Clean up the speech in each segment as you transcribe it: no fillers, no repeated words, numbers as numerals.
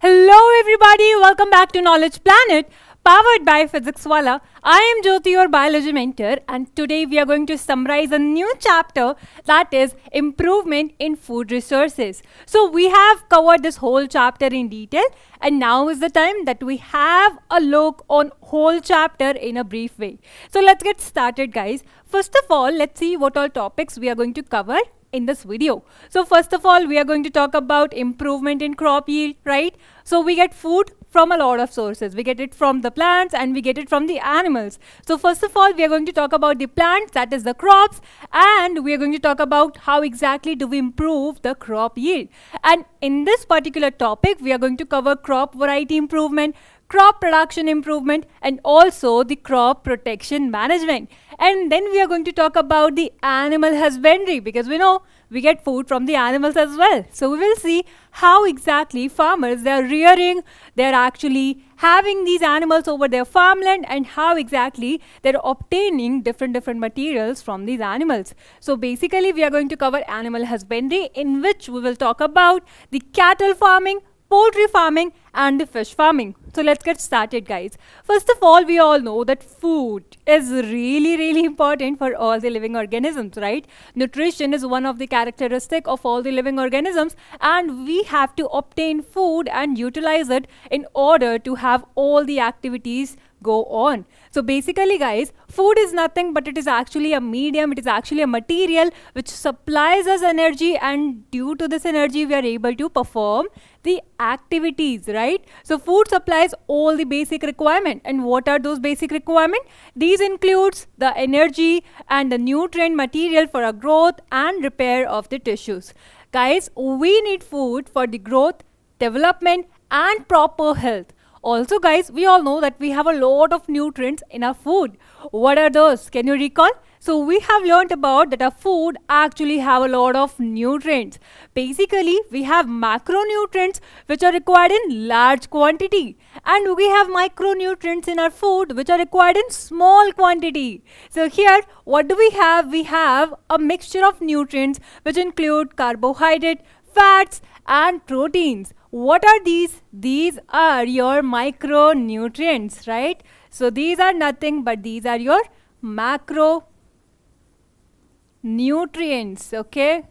Hello everybody, welcome back to Knowledge Planet, powered by Physics Wallah. I am Jyoti, your biology mentor, and today we are going to summarize a new chapter that is improvement in food resources. So we have covered this whole chapter in detail, and now is the time that we have a look on whole chapter in a brief way. So let's get started, guys. First of all, let's see what all topics we are going to cover in this video. So first of all, we are going to talk about improvement in crop yield, right? So we get food from a lot of sources. We get it from the plants and we get it from the animals. So first of all, we are going to talk about the plants, that is the crops, and we are going to talk about how exactly do we improve the crop yield. And in this particular topic, we are going to cover crop variety improvement, crop production improvement, and also the crop protection management. And then we are going to talk about the animal husbandry, because we know we get food from the animals as well. So we will see how exactly farmers, they are rearing, they are actually having these animals over their farmland, and how exactly they are obtaining different materials from these animals. So basically we are going to cover animal husbandry, in which we will talk about the cattle farming, poultry farming, and the fish farming. So let's get started, guys. First of all, we all know that food is really important for all the living organisms, right? Nutrition is one of the characteristics of all the living organisms, and we have to obtain food and utilize it in order to have all the activities go on. So basically, guys, food is nothing but it is actually a medium, it is actually a material which supplies us energy, and due to this energy we are able to perform the activities, right? So food supplies all the basic requirement. And what are those basic requirement? These includes the energy and the nutrient material for our growth and repair of the tissues. Guys, we need food for the growth, development, and proper health. Also, guys, we all know that we have a lot of nutrients in our food. What are those? Can you recall? So we have learned about that our food actually have a lot of nutrients. Basically, we have macronutrients which are required in large quantity, and we have micronutrients in our food which are required in small quantity. So here, what do we have? We have a mixture of nutrients which include carbohydrate, fats, and proteins. What are these? These are your micronutrients, right? So these are nothing but these are your macronutrients, okay?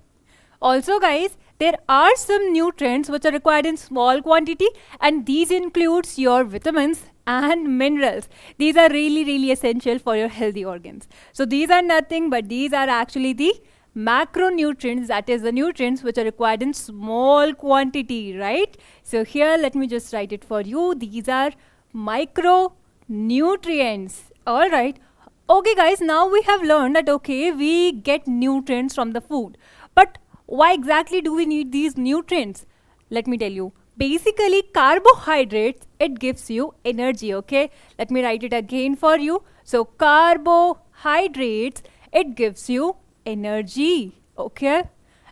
Also, guys, there are some nutrients which are required in small quantity, and these includes your vitamins and minerals. These are really essential for your healthy organs. So these are nothing but these are actually the macronutrients, that is the nutrients which are required in small quantity, right? So here, let me just write it for you. These are micronutrients. All right. Okay, guys, now we have learned that, okay, we get nutrients from the food. But why exactly do we need these nutrients? Let me tell you. Basically, carbohydrates, it gives you energy, okay? Let me write it again for you. So carbohydrates, it gives you energy, okay?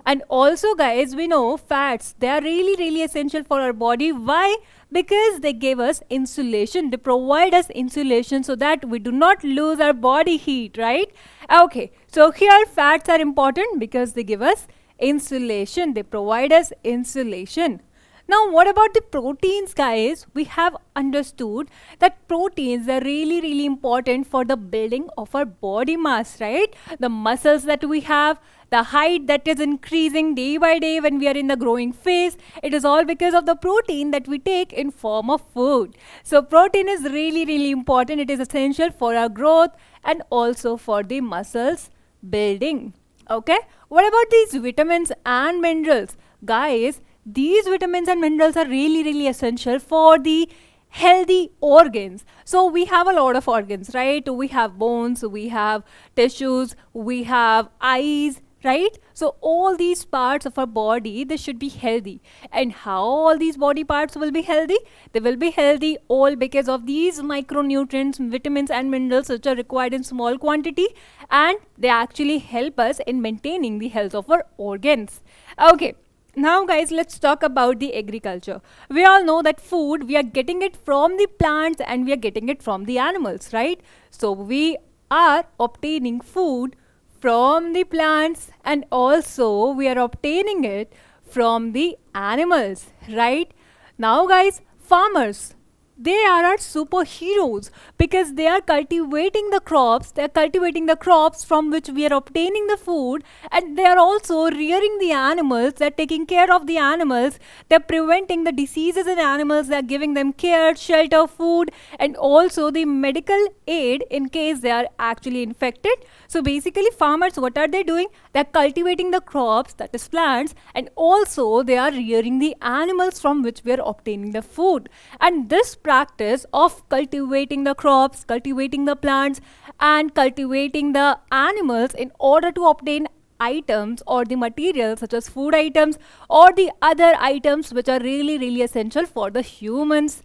And also, guys, we know fats, they are really essential for our body. Why? Because they give us insulation. They provide us insulation so that we do not lose our body heat, right? Okay, so here fats are important because they give us insulation. They provide us insulation. Now, what about the proteins, guys? We have understood that proteins are really important for the building of our body mass, right? The muscles that we have, the height that is increasing day by day when we are in the growing phase, it is all because of the protein that we take in form of food. So protein is really important. It is essential for our growth and also for the muscles building. Okay, what about these vitamins and minerals? Guys, these vitamins and minerals are really essential for the healthy organs. So we have a lot of organs, right? We have bones, we have tissues, we have eyes, right? So all these parts of our body, they should be healthy. And how all these body parts will be healthy? They will be healthy all because of these micronutrients, vitamins and minerals which are required in small quantity, and they actually help us in maintaining the health of our organs. Okay. Now, guys, let's talk about the agriculture. We all know that food, we are getting it from the plants and we are getting it from the animals, right? So we are obtaining food from the plants, and also we are obtaining it from the animals, right? Now guys, farmers, they are our superheroes because they are cultivating the crops. They are cultivating the crops from which we are obtaining the food, and they are also rearing the animals. They are taking care of the animals. They are preventing the diseases in animals. They are giving them care, shelter, food, and also the medical aid in case they are actually infected. So basically, farmers, what are they doing? They are cultivating the crops, that is plants, and also they are rearing the animals from which we are obtaining the food. And this practice of cultivating the crops, cultivating the plants, and cultivating the animals in order to obtain items or the materials such as food items or the other items which are really essential for the humans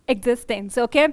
existence. Okay,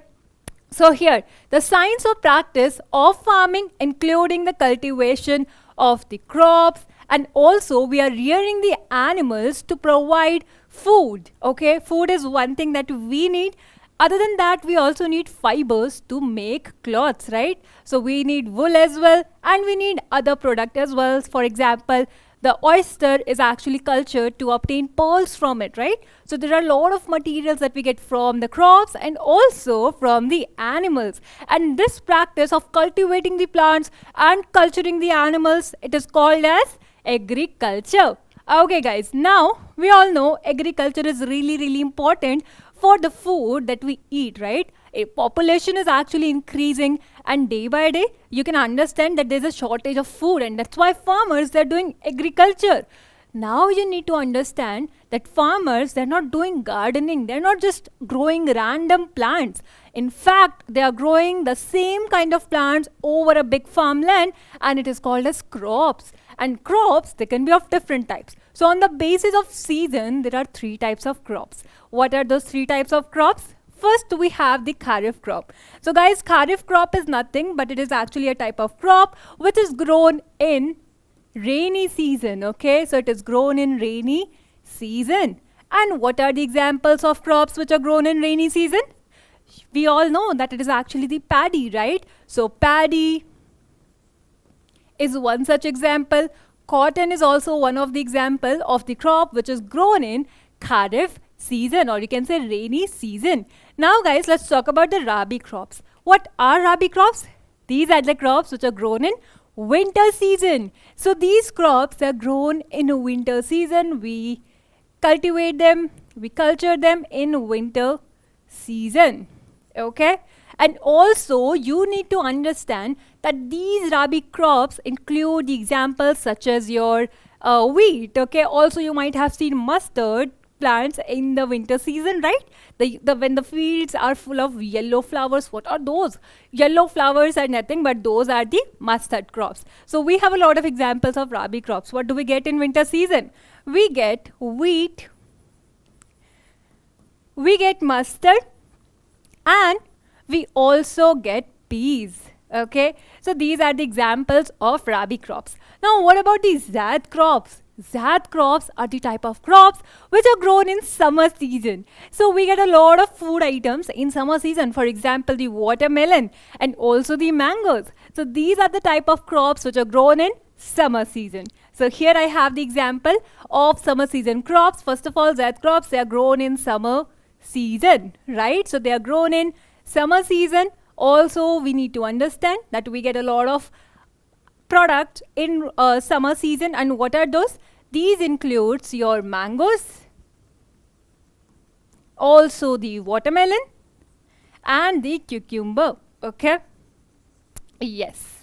so here the science or practice of farming including the cultivation of the crops, and also we are rearing the animals to provide food. Okay, food is one thing that we need. Other than that, we also need fibers to make clothes, right? So we need wool as well, and we need other product as well. For example, the oyster is actually cultured to obtain pearls from it, right? So there are a lot of materials that we get from the crops and also from the animals. And this practice of cultivating the plants and culturing the animals, it is called as agriculture. Okay guys, now we all know agriculture is really important for the food that we eat, right? A population is actually increasing, and day by day you can understand that there's a shortage of food, and that's why farmers, they're doing agriculture. Now you need to understand that farmers, they're not doing gardening. They're not just growing random plants. In fact, they are growing the same kind of plants over a big farmland, and it is called as crops. And crops, they can be of different types. So on the basis of season, there are 3 types of crops. What are those 3 types of crops? First, we have the kharif crop. So guys, kharif crop is nothing but it is actually a type of crop which is grown in rainy season. Okay, so it is grown in rainy season. And what are the examples of crops which are grown in rainy season? We all know that it is actually the paddy, right? So paddy is one such example. Cotton is also one of the example of the crop which is grown in kharif season, or you can say rainy season. Now guys, let's talk about the rabi crops. What are rabi crops? These are the crops which are grown in winter season. So these crops are grown in a winter season. We cultivate them, we culture them in winter season. Okay, and also you need to understand that these rabi crops include the examples such as your wheat. Okay, also you might have seen mustard plants in the winter season, right? When the fields are full of yellow flowers. What are those? Yellow flowers are nothing but those are the mustard crops. So we have a lot of examples of rabi crops. What do we get in winter season? We get wheat, we get mustard, and we also get peas. Okay, so these are the examples of rabi crops. Now what about the zaid crops? Zaid crops are the type of crops which are grown in summer season. So we get a lot of food items in summer season. For example, the watermelon and also the mangoes. So these are the type of crops which are grown in summer season. So here I have the example of summer season crops. First of all, zaid crops, they are grown in summer season, right? So they are grown in summer season. Also, we need to understand that we get a lot of product in summer season. And what are those? These includes your mangoes, also the watermelon, and the cucumber. Okay, yes.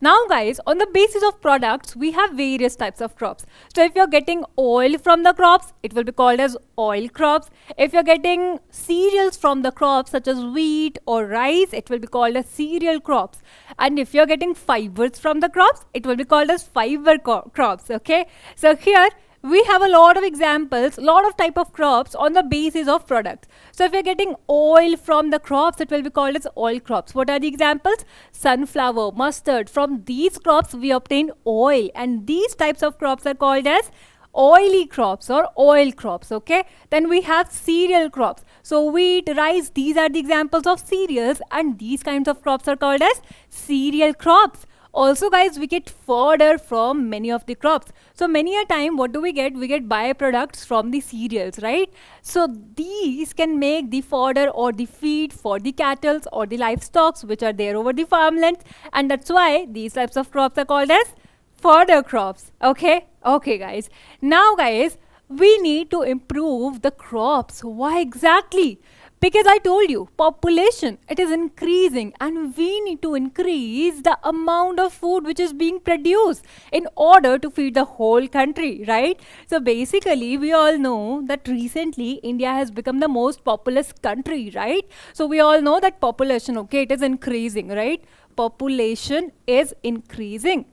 Now guys, on the basis of products, we have various types of crops. So if you're getting oil from the crops, it will be called as oil crops. If you're getting cereals from the crops such as wheat or rice, it will be called as cereal crops. And if you're getting fibers from the crops, it will be called as fiber crops. Okay, so here we have a lot of examples, lot of type of crops on the basis of products. So if you're getting oil from the crops, it will be called as oil crops. What are the examples? Sunflower, mustard. From these crops we obtain oil, and these types of crops are called as oily crops or oil crops. Okay, then we have cereal crops. So wheat, rice, these are the examples of cereals, and these kinds of crops are called as cereal crops. Also guys, we get fodder from many of the crops. So many a time, what do we get? We get byproducts from the cereals, right? So these can make the fodder or the feed for the cattle or the livestock which are there over the farmlands, and that's why these types of crops are called as fodder crops. Okay guys, now guys, we need to improve the crops. Why exactly? Because I told you, population, it is increasing, and we need to increase the amount of food which is being produced in order to feed the whole country, right? So basically, we all know that recently India has become the most populous country, right? So we all know that population, okay, it is increasing, right? Population is increasing.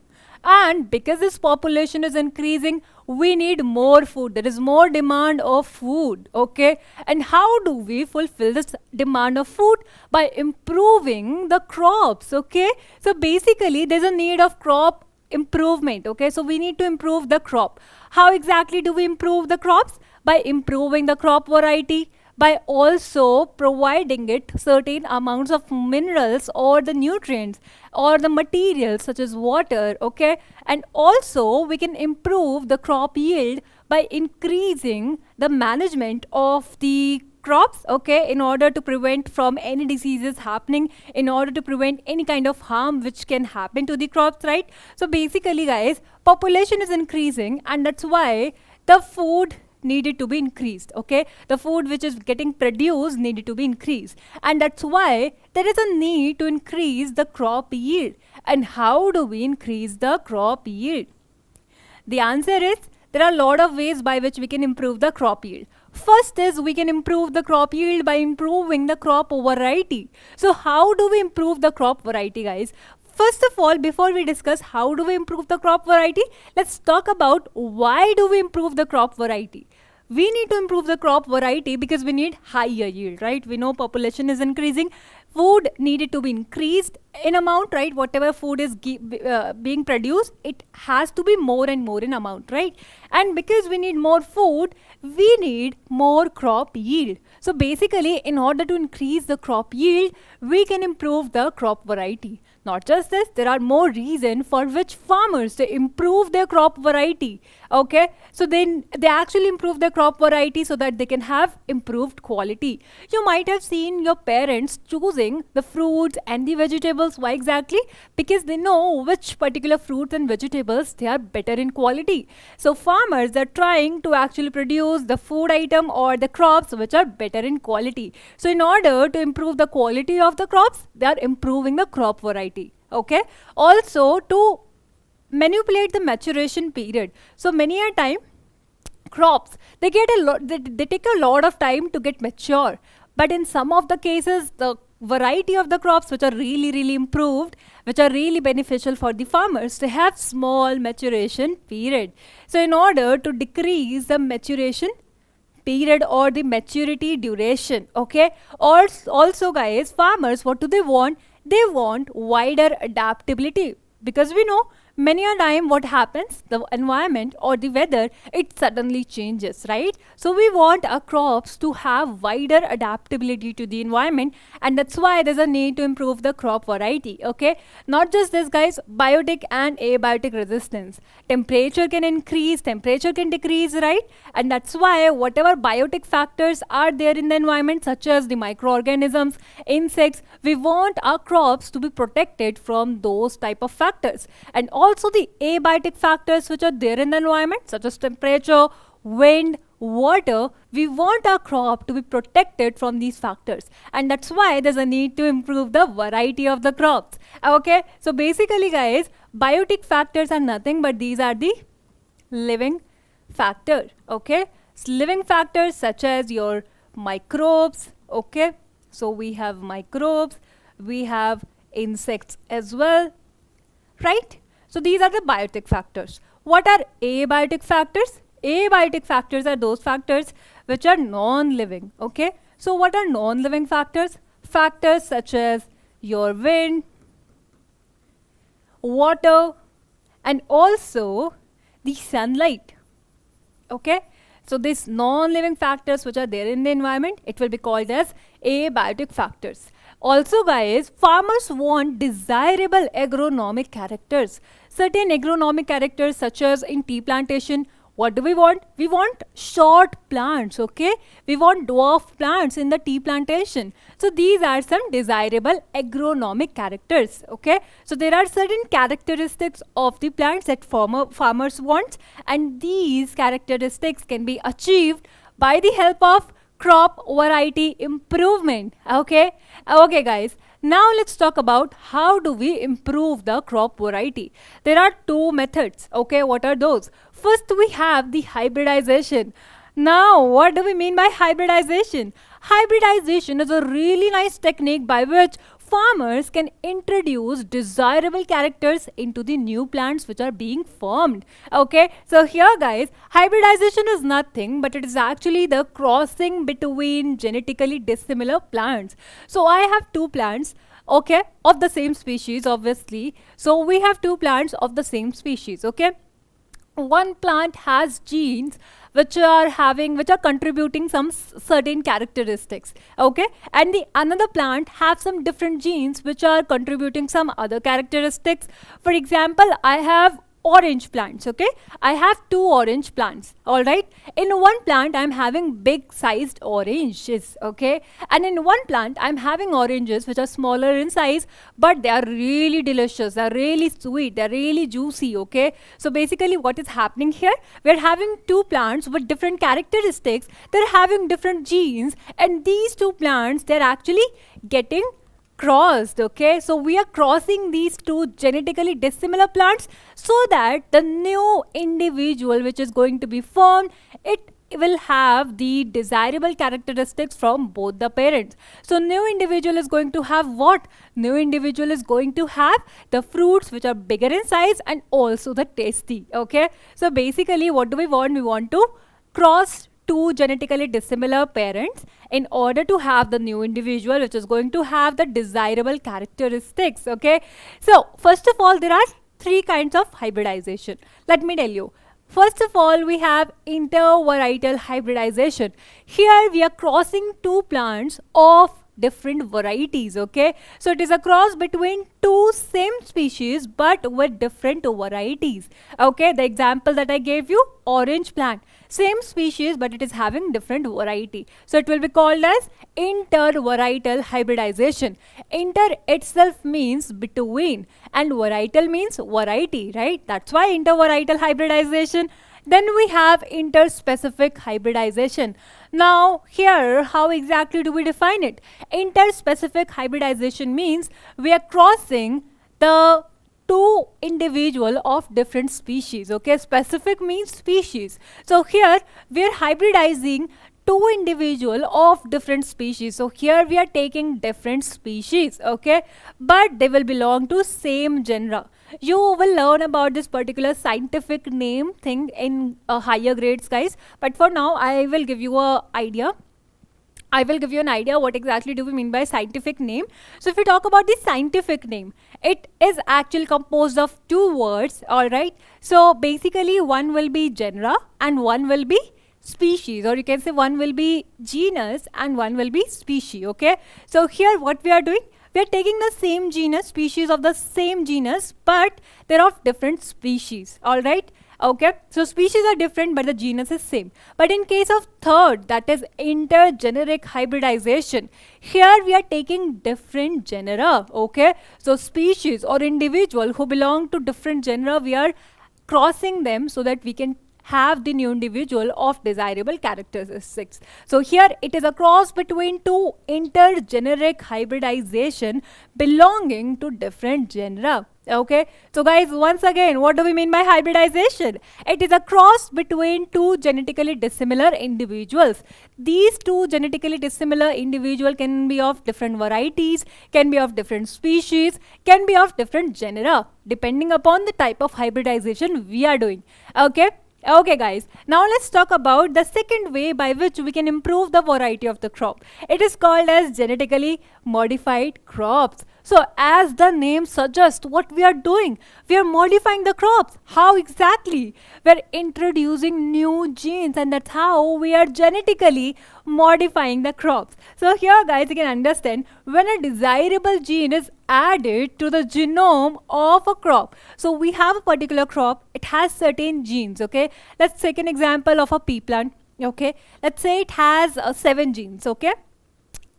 And because this population is increasing, we need more food. There is more demand of food, okay? And how do we fulfill this demand of food? By improving the crops, okay? So basically, there's a need of crop improvement, okay? So we need to improve the crop. How exactly do we improve the crops? By improving the crop variety, by also providing it certain amounts of minerals or the nutrients or the materials such as water, okay? And also we can improve the crop yield by increasing the management of the crops, okay, in order to prevent from any diseases happening, in order to prevent any kind of harm which can happen to the crops, right? So basically guys, population is increasing, and that's why the food needed to be increased, okay? The food which is getting produced needed to be increased, and that's why there is a need to increase the crop yield. And how do we increase the crop yield? The answer is, there are a lot of ways by which we can improve the crop yield. First is, we can improve the crop yield by improving the crop variety. So how do we improve the crop variety, guys? First of all, before we discuss how do we improve the crop variety, let's talk about why do we improve the crop variety. We need to improve the crop variety because we need higher yield, right? We know population is increasing. Food needed to be increased in amount, right? Whatever food is being produced, it has to be more and more in amount, right? And because we need more food, we need more crop yield. So basically, in order to increase the crop yield, we can improve the crop variety. Not just this, there are more reasons for which farmers to improve their crop variety, okay? So then they actually improve their crop variety so that they can have improved quality. You might have seen your parents choosing the fruits and the vegetables. Why exactly? Because they know which particular fruits and vegetables they are better in quality. So farmers are trying to actually produce the food item or the crops which are better in quality. So in order to improve the quality of the crops, they are improving the crop variety. Okay, also to manipulate the maturation period. So many a time crops, they get a lot, they take a lot of time to get mature, but in some of the cases the variety of the crops which are really improved, which are really beneficial for the farmers, they have small maturation period. So in order to decrease the maturation period or the maturity duration, okay, also guys, farmers, what do they want? They want wider adaptability, because we know many a time what happens, the environment or the weather, it suddenly changes, right? So we want our crops to have wider adaptability to the environment, and that's why there's a need to improve the crop variety, okay? Not just this guys, biotic and abiotic resistance. Temperature can increase, temperature can decrease, right? And that's why whatever biotic factors are there in the environment, such as the microorganisms, insects, we want our crops to be protected from those type of factors. And also the abiotic factors which are there in the environment, such as temperature, wind, water, we want our crop to be protected from these factors, and that's why there's a need to improve the variety of the crops, okay? So basically guys, biotic factors are nothing but these are the living factor, okay? So living factors such as your microbes, okay? So we have microbes, we have insects as well, right? So these are the biotic factors. What are abiotic factors? Abiotic factors are those factors which are non-living, okay? So what are non-living factors? Factors such as your wind, water, and also the sunlight, okay? So these non-living factors which are there in the environment, it will be called as abiotic factors. Also, guys, farmers want desirable agronomic characters. Certain agronomic characters, such as in tea plantation, what do we want? We want short plants, okay? We want dwarf plants in the tea plantation. So these are some desirable agronomic characters, okay? So there are certain characteristics of the plants that farmers want, and these characteristics can be achieved by the help of crop variety improvement. Okay guys, now let's talk about how do we improve the crop variety. There are two methods. Okay, what are those? First, we have the hybridization. Now, what do we mean by hybridization? Hybridization is a really nice technique by which farmers can introduce desirable characters into the new plants which are being formed. Okay, so here guys, hybridization is nothing but it is actually the crossing between genetically dissimilar plants. So I have two plants, okay, of the same species, obviously. So we have two plants of the same species, okay. One plant has genes which are contributing some certain characteristics, okay, and the another plant have some different genes which are contributing some other characteristics. For example, I have orange plants, okay. I have two orange plants, all right. In one plant I'm having big sized oranges, okay, and in one plant I'm having oranges which are smaller in size, but they are really delicious, they are really sweet, they are really juicy, okay. So basically what is happening here, we are having two plants with different characteristics, they're having different genes, and these two plants, they're actually getting crossed, okay. So we are crossing these two genetically dissimilar plants so that the new individual which is going to be formed, it will have the desirable characteristics from both the parents. So new individual is going to have what? New individual is going to have the fruits which are bigger in size and also the tasty, okay. So basically what do we want? We want to cross two genetically dissimilar parents in order to have the new individual which is going to have the desirable characteristics, okay. So first of all, there are three kinds of hybridization. Let me tell you. First of all, we have intervarietal hybridization. Here we are crossing two plants of different varieties, okay. So it is a cross between two same species but with different varieties, okay. The example that I gave you, orange plant, same species but it is having different variety, so it will be called as intervarietal hybridization. Inter itself means between and varietal means variety, right? That's why intervarietal hybridization. Then we have interspecific hybridization. Now here, how exactly do we define it? Interspecific hybridization means we are crossing the two individual of different species, okay. Specific means species. So here we are hybridizing two individual of different species. So here we are taking different species, okay, but they will belong to same genre. You will learn about this particular scientific name thing in higher grades, guys, but for now I will give you an idea what exactly do we mean by scientific name. So if we talk about the scientific name, it is actually composed of two words, all right. So basically one will be genre and one will be species, or you can say one will be genus and one will be species, okay. So here what we are doing, we are taking the same genus, species of the same genus, but they're of different species, all right. Okay, so species are different but the genus is same. But in case of third, that is intergeneric hybridization, here we are taking different genera, okay. So species or individual who belong to different genera, we are crossing them so that we can have the new individual of desirable characteristics. So here it is a cross between two intergeneric hybridization belonging to different genera. Okay, so guys, once again, what do we mean by hybridization? It is a cross between two genetically dissimilar individuals. These two genetically dissimilar individuals can be of different varieties, can be of different species, can be of different genera, depending upon the type of hybridization we are doing. Okay guys, now let's talk about the second way by which we can improve the variety of the crop. It is called as genetically modified crops. So as the name suggests, what we are doing, we are modifying the crops. How exactly? We are introducing new genes, and that's how we are genetically modifying the crops. So here guys, you can understand when a desirable gene is added to the genome of a crop. So we have a particular crop, it has certain genes, okay. Let's take an example of a pea plant, okay. Let's say it has 7 genes, okay.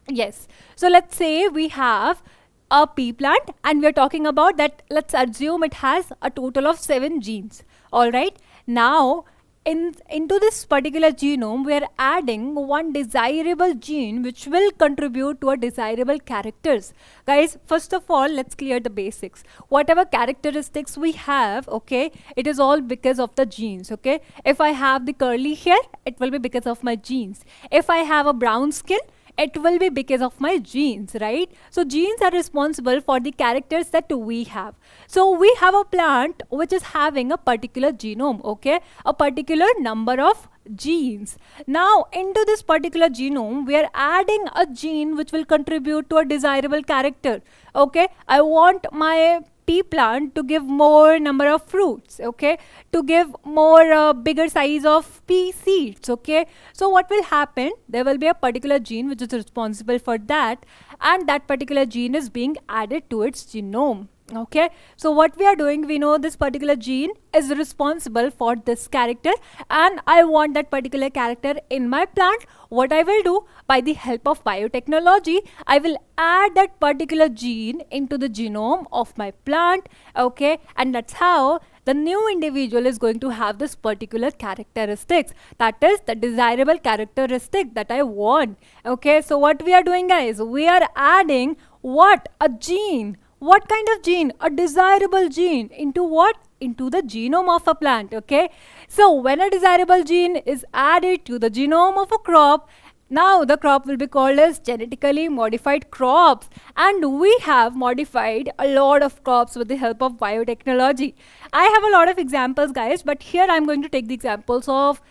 Yes, so let's say we have a pea plant and we are talking about that. Let's assume it has a total of 7 genes. All right, now into this particular genome we are adding one desirable gene which will contribute to a desirable characters. Guys, first of all, let's clear the basics. Whatever characteristics we have, okay, it is all because of the genes, okay. If I have the curly hair, it will be because of my genes. If I have a brown skin, it will be because of my genes, right? So genes are responsible for the characters that we have. So we have a plant which is having a particular genome, okay, a particular number of genes. Now into this particular genome we are adding a gene which will contribute to a desirable character, okay. I want my pea plant to give more number of fruits, okay, to give more bigger size of pea seeds, okay. So what will happen, there will be a particular gene which is responsible for that, and that particular gene is being added to its genome, okay. So what we are doing, we know this particular gene is responsible for this character and I want that particular character in my plant. What I will do, by the help of biotechnology, I will add that particular gene into the genome of my plant, okay, and that's how the new individual is going to have this particular characteristics, that is the desirable characteristic that I want, okay. So what we are doing guys, we are adding what, a gene. What kind of gene? A desirable gene into what? Into the genome of a plant, okay. So when a desirable gene is added to the genome of a crop, now the crop will be called as genetically modified crops, and we have modified a lot of crops with the help of biotechnology. I have a lot of examples guys, but here I'm going to take the examples of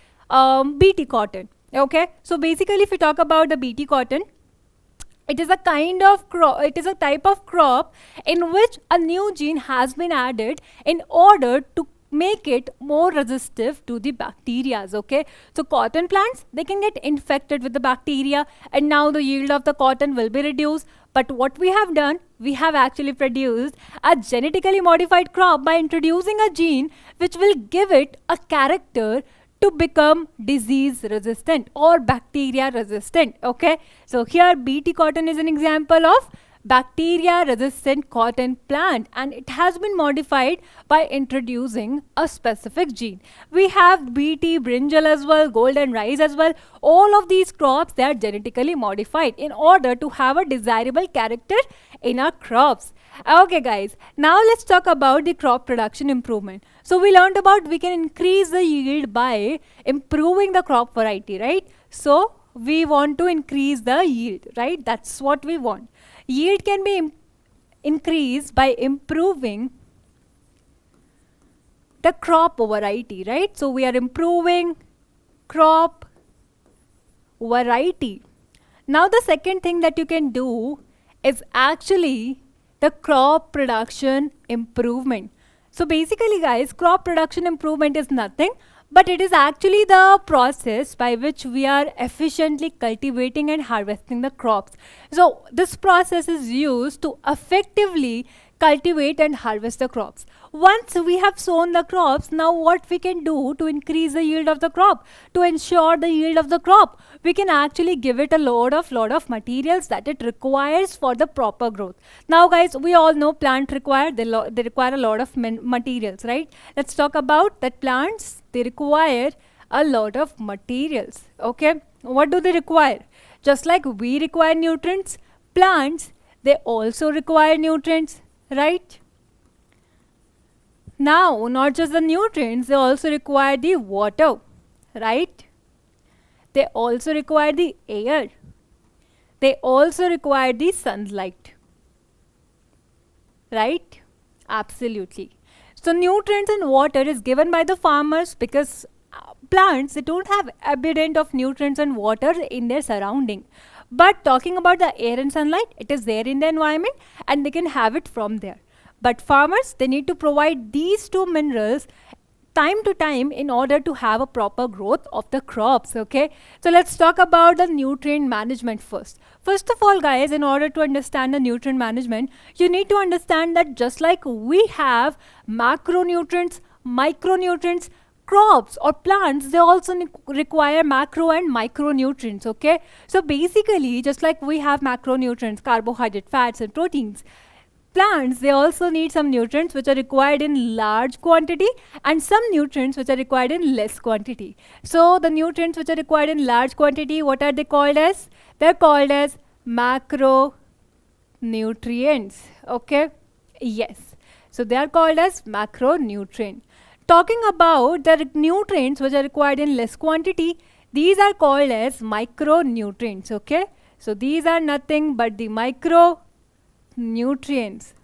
BT cotton, okay. So basically if we talk about the BT cotton, it is a kind of crop, it is a type of crop in which a new gene has been added in order to make it more resistive to the bacteria, okay. So cotton plants, they can get infected with the bacteria and now the yield of the cotton will be reduced. But what we have done, we have actually produced a genetically modified crop by introducing a gene which will give it a character to become disease resistant or bacteria resistant, okay. So here BT cotton is an example of bacteria resistant cotton plant and it has been modified by introducing a specific gene. We have BT brinjal as well, golden rice as well. All of these crops, they are genetically modified in order to have a desirable character in our crops. Okay guys, now let's talk about the crop production improvement. So we learned about we can increase the yield by improving the crop variety, right? So we want to increase the yield, right? That's what we want. Yield can be increased by improving the crop variety, right? So we are improving crop variety. Now the second thing that you can do is actually the crop production improvement. So basically guys, crop production improvement is nothing but it is actually the process by which we are efficiently cultivating and harvesting the crops. So this process is used to effectively cultivate and harvest the crops. Once we have sown the crops, now what we can do to increase the yield of the crop, to ensure the yield of the crop, we can actually give it a lot of materials that it requires for the proper growth. Now guys, we all know plants require, they require a lot of materials, right? Let's talk about that plants, they require a lot of materials, okay? What do they require? Just like we require nutrients, plants, they also require nutrients, right? Now, not just the nutrients, they also require the water, right? They also require the air. They also require the sunlight, right? Absolutely. So nutrients and water is given by the farmers because plants, they don't have abundant of nutrients and water in their surrounding. But talking about the air and sunlight, it is there in the environment and they can have it from there. But farmers, they need to provide these two minerals time to time in order to have a proper growth of the crops. Okay, so let's talk about the nutrient management first. First of all, guys, in order to understand the nutrient management, you need to understand that just like we have macronutrients, micronutrients, crops or plants, they also require macro and micronutrients. Okay, so basically just like we have macronutrients, carbohydrate, fats and proteins, plants, they also need some nutrients which are required in large quantity and some nutrients which are required in less quantity. So the nutrients which are required in large quantity, what are they called as? They're called as macronutrients. Okay, yes, so they are called as macronutrient. Talking about the nutrients which are required in less quantity, these are called as micronutrients. Okay, so these are nothing but the micronutrients.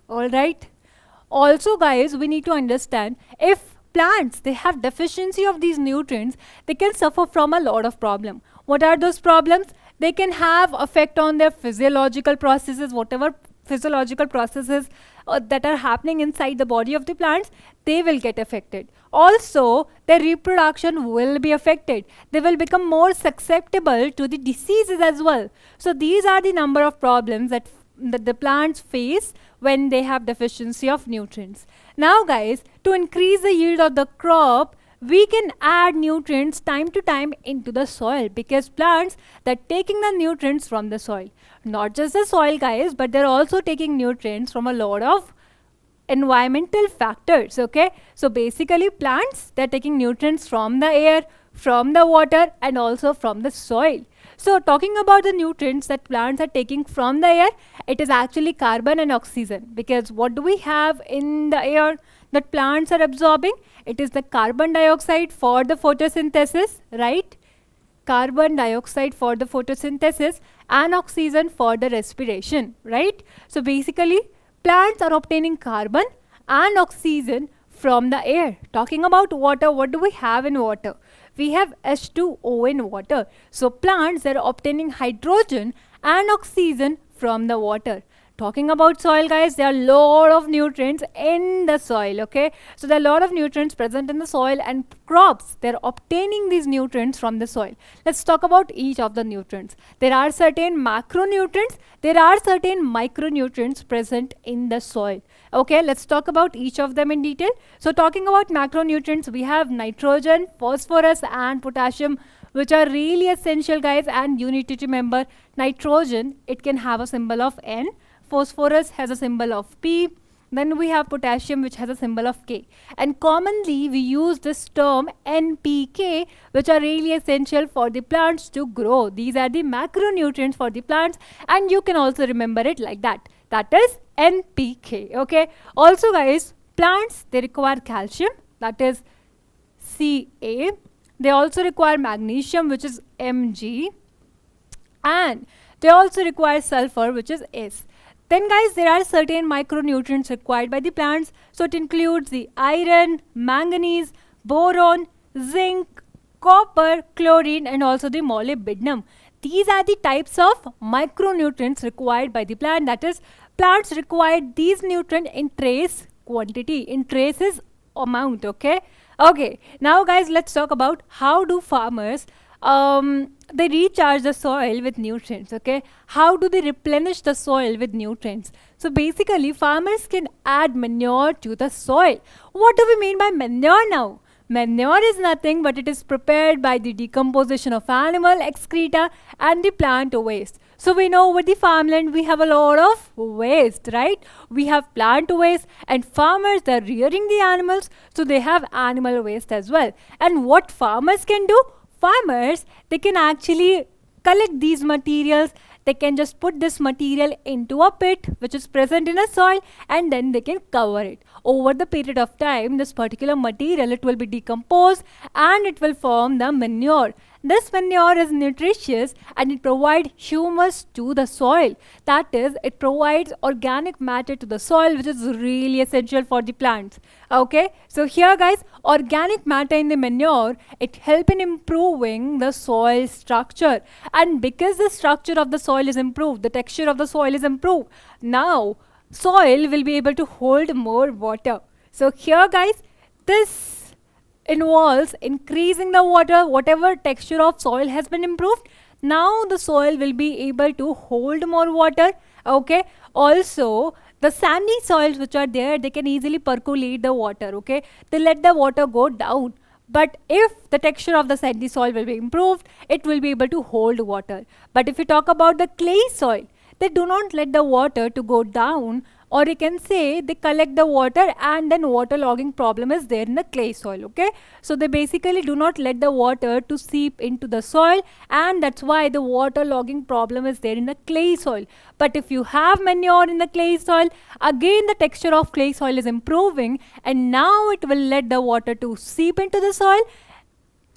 All right, also guys, we need to understand, if plants, they have deficiency of these nutrients, they can suffer from a lot of problem. What are those problems? They can have effect on their physiological processes, whatever physiological processes that are happening inside the body of the plants, they will get affected. Also, their reproduction will be affected. They will become more susceptible to the diseases as well. So these are the number of problems that the plants face when they have deficiency of nutrients. Now guys, to increase the yield of the crop, we can add nutrients time to time into the soil, because plants, they're taking the nutrients from the soil. Not just the soil guys, but they're also taking nutrients from a lot of environmental factors. Okay, so basically plants, they're taking nutrients from the air, from the water and also from the soil. So talking about the nutrients that plants are taking from the air, it is actually carbon and oxygen, because what do we have in the air that plants are absorbing? It is the carbon dioxide for the photosynthesis, right? Carbon dioxide for the photosynthesis and oxygen for the respiration, right? So basically plants are obtaining carbon and oxygen from the air. Talking about water, what do we have in water? We have H2O in water. So plants are obtaining hydrogen and oxygen from the water. Talking about soil guys, there are a lot of nutrients in the soil. Okay, so there are a lot of nutrients present in the soil, and crops, they're obtaining these nutrients from the soil. Let's talk about each of the nutrients. There are certain macronutrients, there are certain micronutrients present in the soil. Okay, let's talk about each of them in detail. So talking about macronutrients, we have nitrogen, phosphorus and potassium, which are really essential guys, and you need to remember nitrogen, it can have a symbol of N. Phosphorus has a symbol of P. Then we have potassium, which has a symbol of K. And commonly we use this term NPK, which are really essential for the plants to grow. These are the macronutrients for the plants, and you can also remember it like that. That is NPK. Okay. Also guys, plants, they require calcium, that is Ca. They also require magnesium, which is Mg. And they also require sulfur, which is S. Then guys, there are certain micronutrients required by the plants. So it includes the iron, manganese, boron, zinc, copper, chlorine and also the molybdenum. These are the types of micronutrients required by the plant. That is, plants require these nutrients in trace quantity, in traces amount. Okay. Okay. Now guys, let's talk about how do farmers they recharge the soil with nutrients. Okay, how do they replenish the soil with nutrients? So basically farmers can add manure to the soil. What do we mean by manure now? Manure is nothing but it is prepared by the decomposition of animal excreta and the plant waste. So we know with the farmland we have a lot of waste, right? We have plant waste, and farmers, they're rearing the animals, so they have animal waste as well. And what farmers can do? Farmers, they can actually collect these materials. They can just put this material into a pit which is present in a soil, and then they can cover it. Over the period of time, this particular material, it will be decomposed and it will form the manure. This manure is nutritious and it provides humus to the soil. That is, it provides organic matter to the soil, which is really essential for the plants. Okay, so here guys, organic matter in the manure, it helps in improving the soil structure. And because the structure of the soil is improved, the texture of the soil is improved, now soil will be able to hold more water. So here guys, this involves increasing the water, whatever texture of soil has been improved. Now the soil will be able to hold more water. Okay. Also, the sandy soils which are there, they can easily percolate the water. Okay. They let the water go down. But if the texture of the sandy soil will be improved, it will be able to hold water. But if you talk about the clay soil, they do not let the water to go down, or you can say they collect the water and then waterlogging problem is there in the clay soil. Okay, so they basically do not let the water to seep into the soil, and that's why the waterlogging problem is there in the clay soil. But if you have manure in the clay soil, again the texture of clay soil is improving, and now it will let the water to seep into the soil,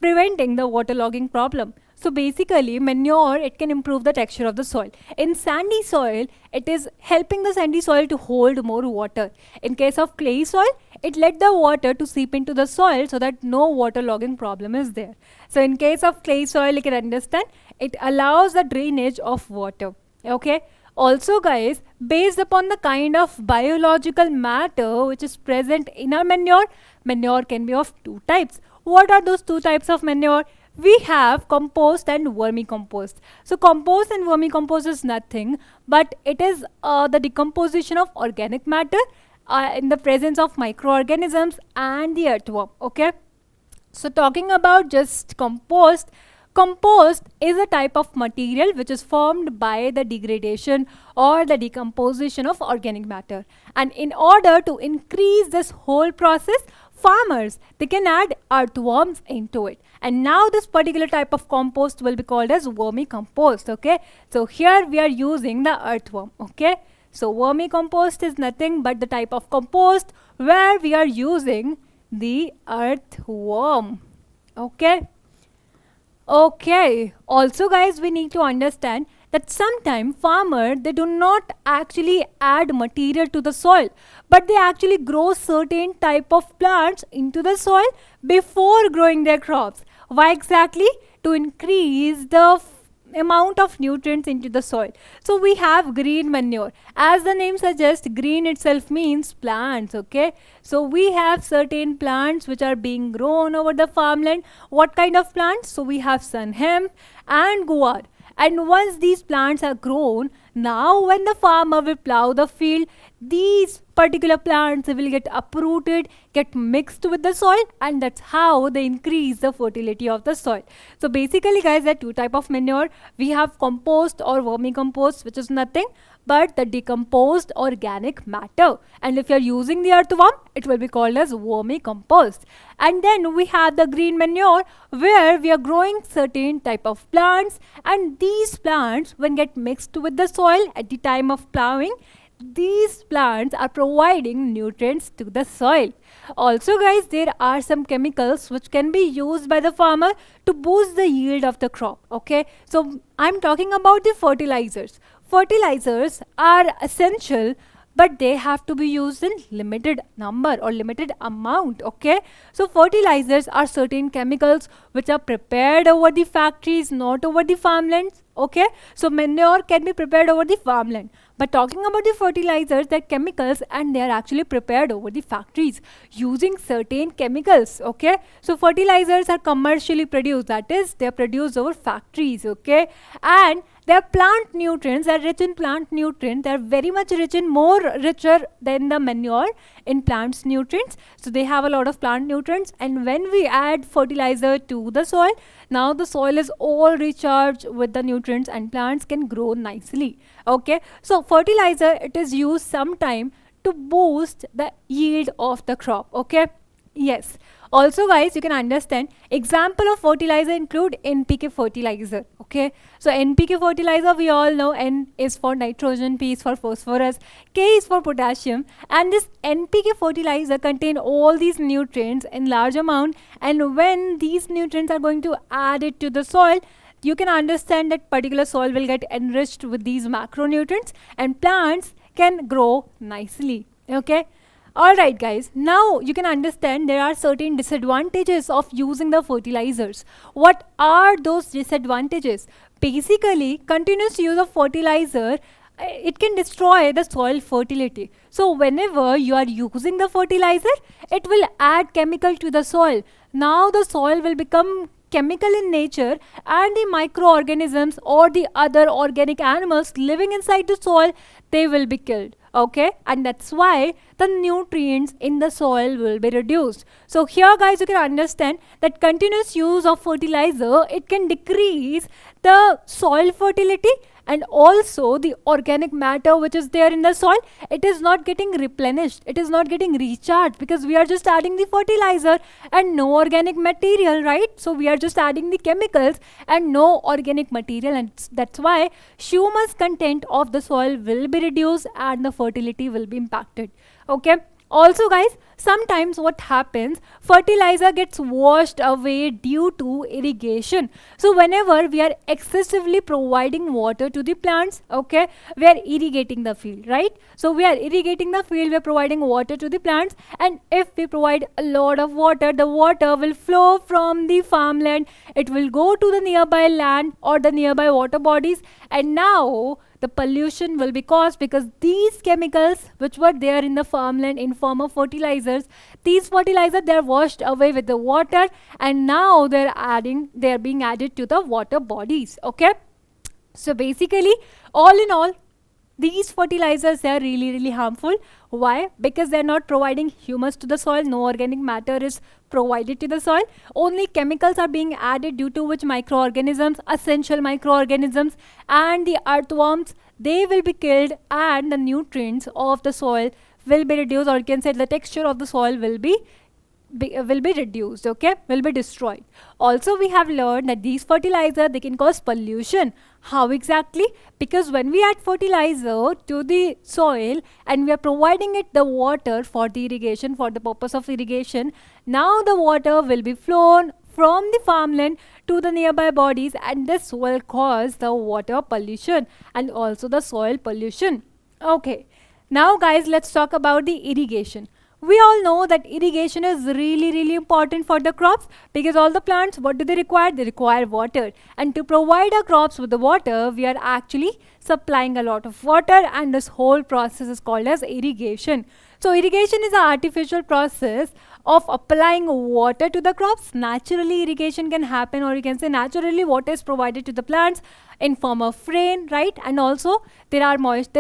preventing the waterlogging problem. So basically manure, it can improve the texture of the soil. In sandy soil, it is helping the sandy soil to hold more water. In case of clay soil, it let the water to seep into the soil so that no waterlogging problem is there. So in case of clay soil, you can understand it allows the drainage of water. Okay. Also guys, based upon the kind of biological matter which is present in our manure, manure can be of two types. What are those two types of manure? We have compost and vermicompost. So compost and vermicompost is nothing but it is the decomposition of organic matter in the presence of microorganisms and the earthworm. Okay. So talking about just compost, compost is a type of material which is formed by the degradation or the decomposition of organic matter. And in order to increase this whole process, farmers, they can add earthworms into it, and now this particular type of compost will be called as vermicompost. Okay, so here we are using the earthworm. Okay, so vermicompost is nothing but the type of compost where we are using the earthworm. Okay. Okay, also guys, we need to understand that sometimes farmer, they do not actually add material to the soil, but they actually grow certain type of plants into the soil before growing their crops. Why exactly? To increase the amount of nutrients into the soil. So we have green manure. As the name suggests, green itself means plants. Okay, so we have certain plants which are being grown over the farmland. What kind of plants? So we have sun hemp and guar. And once these plants are grown, now when the farmer will plow the field, these particular plants will get uprooted, get mixed with the soil, and that's how they increase the fertility of the soil. So basically guys, there are two types of manure. We have compost or vermicompost, which is nothing but the decomposed organic matter. And if you are using the earthworm, it will be called as vermicompost. And then we have the green manure where we are growing certain type of plants, and these plants when get mixed with the soil at the time of plowing, these plants are providing nutrients to the soil. Also guys, there are some chemicals which can be used by the farmer to boost the yield of the crop. Okay, so I'm talking about the fertilizers. Fertilizers are essential, but they have to be used in limited number or limited amount. Okay, so fertilizers are certain chemicals which are prepared over the factories, not over the farmlands. Okay, so manure can be prepared over the farmland, but talking about the fertilizers, they're chemicals and they are actually prepared over the factories using certain chemicals. Okay, so fertilizers are commercially produced, that is they are produced over factories. Okay, and their plant nutrients are rich in plant nutrients. They are very much rich in, more richer than the manure in plants nutrients. So they have a lot of plant nutrients, and when we add fertilizer to the soil, now the soil is all recharged with the nutrients and plants can grow nicely. Okay, so fertilizer, it is used sometime to boost the yield of the crop. Okay, yes. Also guys, you can understand example of fertilizer include NPK fertilizer. Okay, so NPK fertilizer, we all know N is for nitrogen, P is for phosphorus, K is for potassium, and this NPK fertilizer contain all these nutrients in large amount, and when these nutrients are going to add it to the soil, you can understand that particular soil will get enriched with these macronutrients and plants can grow nicely. Okay. Alright guys, now you can understand there are certain disadvantages of using the fertilizers. What are those disadvantages? Basically, continuous use of fertilizer it can destroy the soil fertility. So whenever you are using the fertilizer, it will add chemical to the soil. Now the soil will become chemical in nature, and the microorganisms or the other organic animals living inside the soil, they will be killed. Okay, and that's why the nutrients in the soil will be reduced. So here guys, you can understand that continuous use of fertilizer, it can decrease the soil fertility, and also the organic matter which is there in the soil, it is not getting replenished, it is not getting recharged, because we are just adding the fertilizer and no organic material, right? So we are just adding the chemicals and no organic material, and that's why humus content of the soil will be reduced and the fertility will be impacted. Okay, also guys, sometimes what happens, fertilizer gets washed away due to irrigation. So whenever we are excessively providing water to the plants, okay, we are irrigating the field, right? So we are irrigating the field, we are providing water to the plants, and if we provide a lot of water, the water will flow from the farmland, it will go to the nearby land or the nearby water bodies, and now the pollution will be caused, because these chemicals which were there in the farmland in form of fertilizers, these fertilizers, they are washed away with the water, and now they're being added to the water bodies. Okay, so basically, all in all, these fertilizers, they are really harmful. Why? Because they are not providing humus to the soil, no organic matter is provided to the soil, only chemicals are being added, due to which microorganisms, essential microorganisms and the earthworms, they will be killed, and the nutrients of the soil will be reduced, or you can say the texture of the soil will be reduced, okay, will be destroyed. Also, we have learned that these fertilizers, they can cause pollution. How exactly? Because when we add fertilizer to the soil and we are providing it the water for the irrigation, for the purpose of irrigation, now the water will be flown from the farmland to the nearby bodies, and this will cause the water pollution and also the soil pollution. Okay, now guys, let's talk about the irrigation. We all know that irrigation is really important for the crops, because all the plants, what do they require? They require water, and to provide our crops with the water, we are actually supplying a lot of water, and this whole process is called as irrigation. So irrigation is an artificial process of applying water to the crops. Naturally irrigation can happen, or you can say naturally water is provided to the plants in form of rain, right? And also there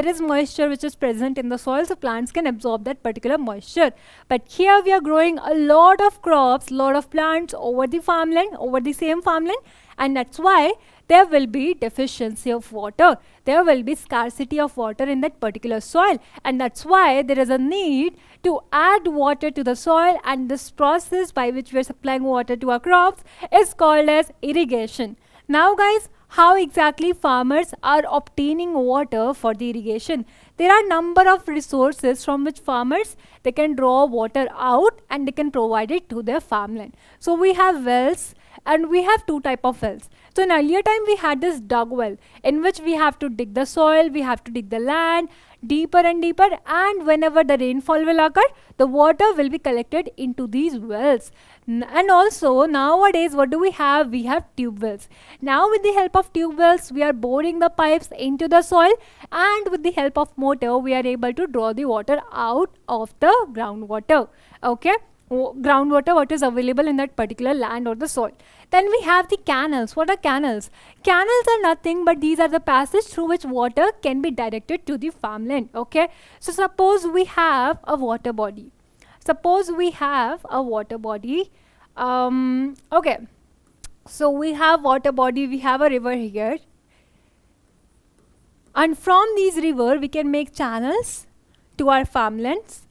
is moisture which is present in the soil, so plants can absorb that particular moisture. But here we are growing a lot of crops, lot of plants over the farmland, over the same farmland, and that's why there will be deficiency of water, there will be scarcity of water in that particular soil, and that's why there is a need to add water to the soil, and this process by which we are supplying water to our crops is called as irrigation. Now guys, how exactly farmers are obtaining water for the irrigation? There are number of resources from which farmers, they can draw water out and they can provide it to their farmland. So we have wells, and we have two type of wells. So in earlier time we had this dug well, in which we have to dig the soil, we have to dig the land deeper and deeper, and whenever the rainfall will occur, the water will be collected into these wells. And also nowadays, what do we have? We have tube wells. Now with the help of tube wells, we are boring the pipes into the soil, and with the help of motor, we are able to draw the water out of the groundwater. Okay, groundwater, what is available in that particular land or the soil. Then we have the canals. What are canals? Canals are nothing but these are the passage through which water can be directed to the farmland. Okay, so suppose we have a water body. Okay, so we have water body, we have a river here, and from these river we can make channels to our farmlands,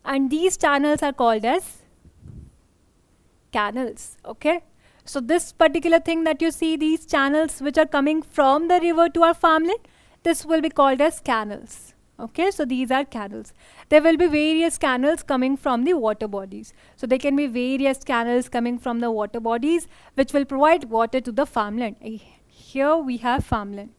and these channels are called as canals. Okay, so this particular thing that you see, these channels which are coming from the river to our farmland, this will be called as canals. Okay, so these are canals. There will be various canals coming from the water bodies. So there can be various canals coming from the water bodies which will provide water to the farmland. Here we have farmland.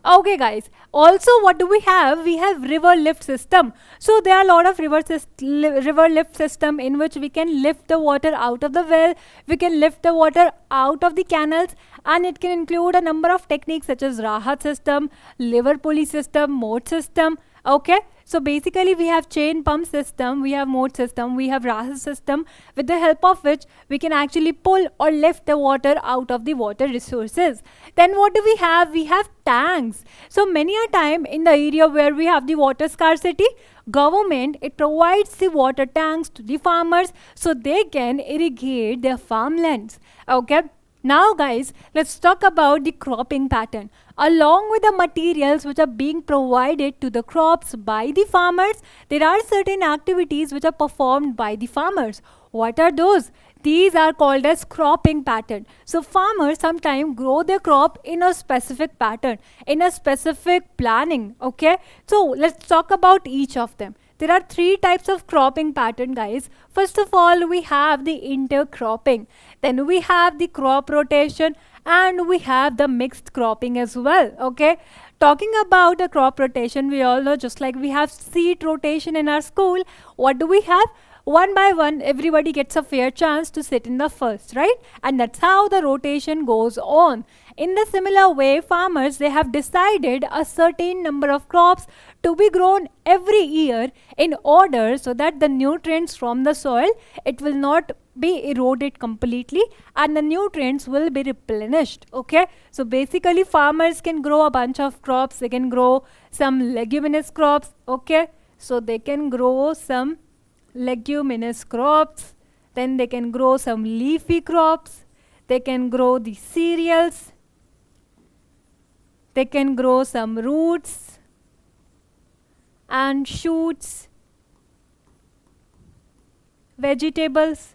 Okay, guys. Also, what do we have? We have river lift system. So there are a lot of river lift system in which we can lift the water out of the well. We can lift the water out of the canals, and it can include a number of techniques such as Rahat system, liver pulley system, moat system. Okay, so basically we have chain pump system, we have moat system, we have Rahat system, with the help of which we can actually pull or lift the water out of the water resources. Then what do we have? We have tanks. So many a time in the area where we have the water scarcity, government, it provides the water tanks to the farmers so they can irrigate their farmlands. Okay. Now guys, let's talk about the cropping pattern. Along with the materials which are being provided to the crops by the farmers, there are certain activities which are performed by the farmers. What are those? These are called as cropping pattern. So farmers sometimes grow their crop in a specific pattern, in a specific planning. Okay, so let's talk about each of them. There are three types of cropping pattern, guys. First of all, we have the intercropping. Then we have the crop rotation, and we have the mixed cropping as well. Okay. Talking about the crop rotation, we all know, just like we have seed rotation in our school, what do we have? One by one, everybody gets a fair chance to sit in the first, right? And that's how the rotation goes on. In the similar way, farmers, they have decided a certain number of crops to be grown every year in order so that the nutrients from the soil, it will not be eroded completely and the nutrients will be replenished. Okay, so basically farmers can grow a bunch of crops. They can grow some leguminous crops. Okay, so they can grow some leguminous crops, then they can grow some leafy crops, they can grow the cereals, they can grow some roots and shoots, vegetables.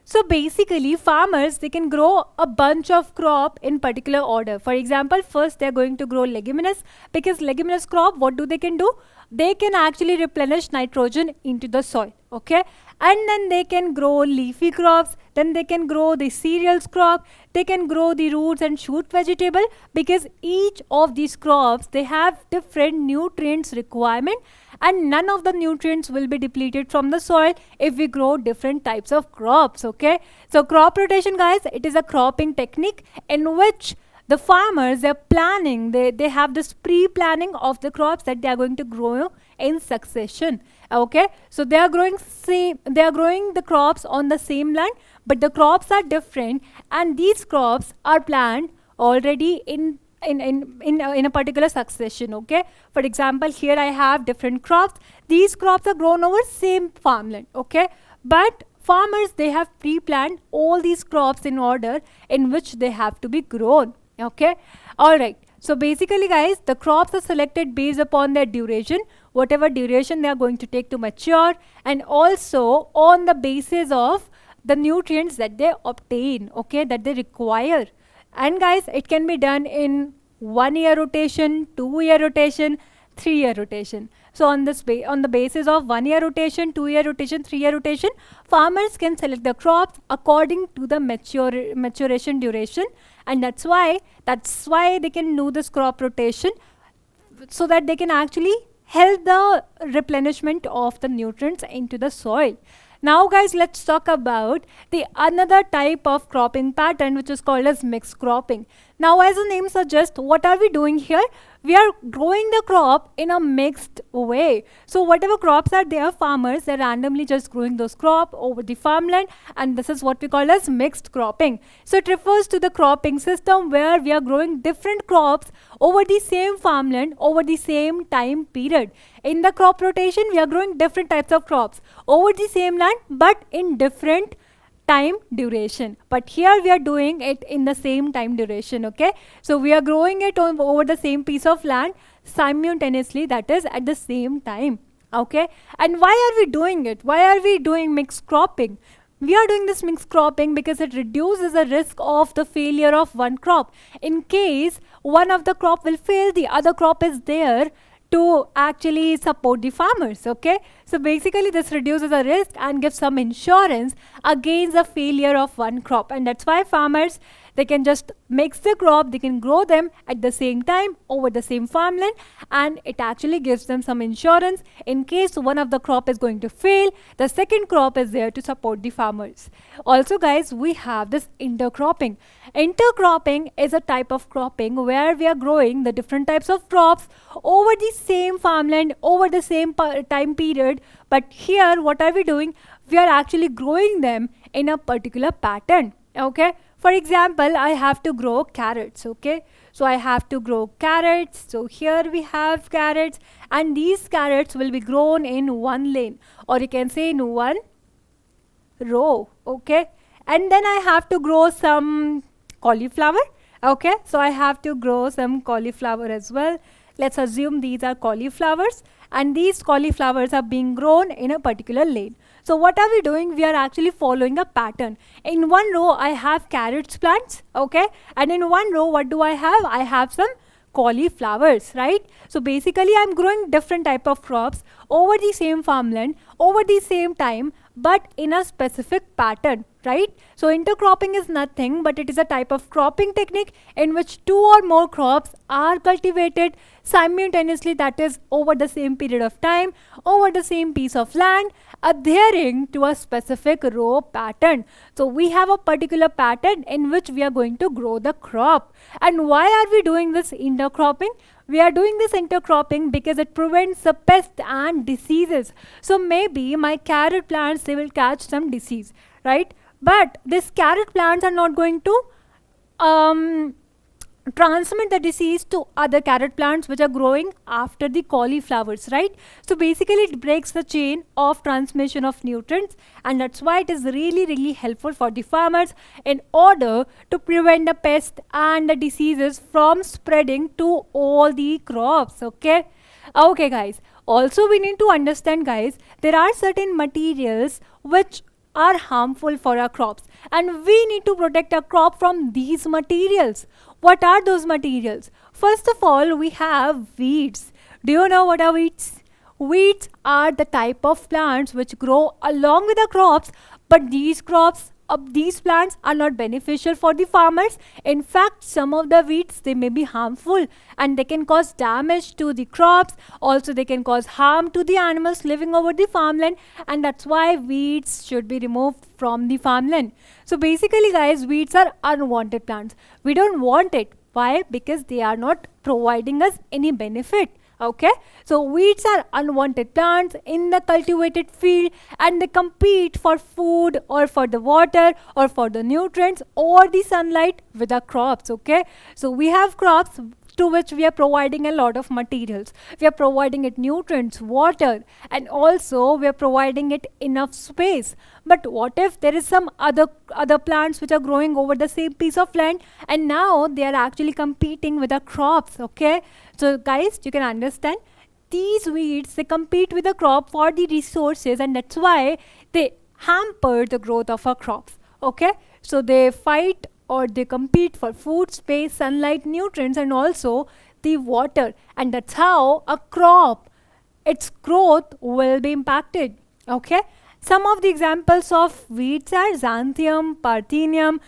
So basically farmers, they can grow a bunch of crop in particular order. For example, first they are going to grow leguminous, because leguminous crop, what do they can do? They can actually replenish nitrogen into the soil. Okay, and then they can grow leafy crops, then they can grow the cereals crop, they can grow the roots and shoot vegetable, because each of these crops, they have different nutrients requirement, and none of the nutrients will be depleted from the soil if we grow different types of crops. Okay, so crop rotation, guys, it is a cropping technique in which the farmers, they're planning, they have this pre-planning of the crops that they are going to grow in succession. Okay, so they are growing the crops on the same land, but the crops are different, and these crops are planned already in a particular succession. Okay, for example, here I have different crops. These crops are grown over same farmland. Okay, but farmers, they have pre-planned all these crops in order in which they have to be grown. Okay, all right. So basically, guys, the crops are selected based upon their duration, whatever duration they are going to take to mature, and also on the basis of the nutrients that they obtain, okay, that they require. And guys, it can be done in 1 year rotation, 2 year rotation, 3 year rotation. So on the basis of 1 year rotation, 2 year rotation, 3 year rotation, farmers can select the crops according to the maturation duration, and that's why they can do this crop rotation, so that they can actually help the replenishment of the nutrients into the soil. Now guys, let's talk about the another type of cropping pattern, which is called as mixed cropping. Now, as the name suggests, what are we doing here? We are growing the crop in a mixed way. So whatever crops are there, farmers, they're randomly just growing those crops over the farmland, and this is what we call as mixed cropping. So it refers to the cropping system where we are growing different crops over the same farmland over the same time period. In the crop rotation, we are growing different types of crops over the same land but in different time duration, but here we are doing it in the same time duration. Okay, so we are growing it over the same piece of land simultaneously, that is at the same time. Okay, and why are we doing it? Why are we doing mixed cropping? We are doing this mixed cropping because it reduces the risk of the failure of one crop. In case one of the crop will fail, the other crop is there to actually support the farmers. Okay, So basically this reduces the risk and gives some insurance against the failure of one crop, and that's why farmers, they can just mix the crop, they can grow them at the same time over the same farmland, and it actually gives them some insurance in case one of the crop is going to fail, the second crop is there to support the farmers. Also guys, we have this intercropping. Intercropping is a type of cropping where we are growing the different types of crops over the same farmland over the same time period, but here what are we doing? We are actually growing them in a particular pattern. Okay, for example, I have to grow carrots. Okay, so I have to grow carrots. So here we have carrots, and these carrots will be grown in one lane, or you can say in one row. Okay, and then I have to grow some cauliflower. Okay, so I have to grow some cauliflower as well. Let's assume these are cauliflowers, and these cauliflowers are being grown in a particular lane. So what are we doing? We are actually following a pattern. In one row I have carrots plants, okay, and in one row what do I have? I have some cauliflowers, right? So basically I'm growing different type of crops over the same farmland over the same time, but in a specific pattern, right? So intercropping is nothing but it is a type of cropping technique in which two or more crops are cultivated simultaneously, that is over the same period of time, over the same piece of land, adhering to a specific row pattern. So we have a particular pattern in which we are going to grow the crop. And why are we doing this intercropping? We are doing this intercropping because it prevents the pests and diseases. So maybe my carrot plants, they will catch some disease, right? But these carrot plants are not going to transmit the disease to other carrot plants which are growing after the cauliflowers, right? So basically it breaks the chain of transmission of nutrients, and that's why it is really helpful for the farmers in order to prevent the pests and the diseases from spreading to all the crops. Okay guys, also we need to understand guys, there are certain materials which are harmful for our crops, and we need to protect our crop from these materials. What are those materials? First of all, we have weeds. Do you know what are weeds? Weeds are the type of plants which grow along with the crops, but these plants are not beneficial for the farmers. In fact, some of the weeds, they may be harmful and they can cause damage to the crops. Also, they can cause harm to the animals living over the farmland, and that's why weeds should be removed from the farmland. So basically guys, weeds are unwanted plants. We don't want it. Why? Because they are not providing us any benefit. Okay, so weeds are unwanted plants in the cultivated field, and they compete for food or for the water or for the nutrients or the sunlight with the crops. Okay, so we have crops to which we are providing a lot of materials. We are providing it nutrients, water, and also we are providing it enough space. But what if there is some other plants which are growing over the same piece of land, and now they are actually competing with the crops? Okay, so guys, you can understand these weeds, they compete with the crop for the resources, and that's why they hamper the growth of our crops. Okay, so they fight or they compete for food, space, sunlight, nutrients, and also the water, and that's how a crop, its growth will be impacted. Okay, some of the examples of weeds are xanthium, parthenium,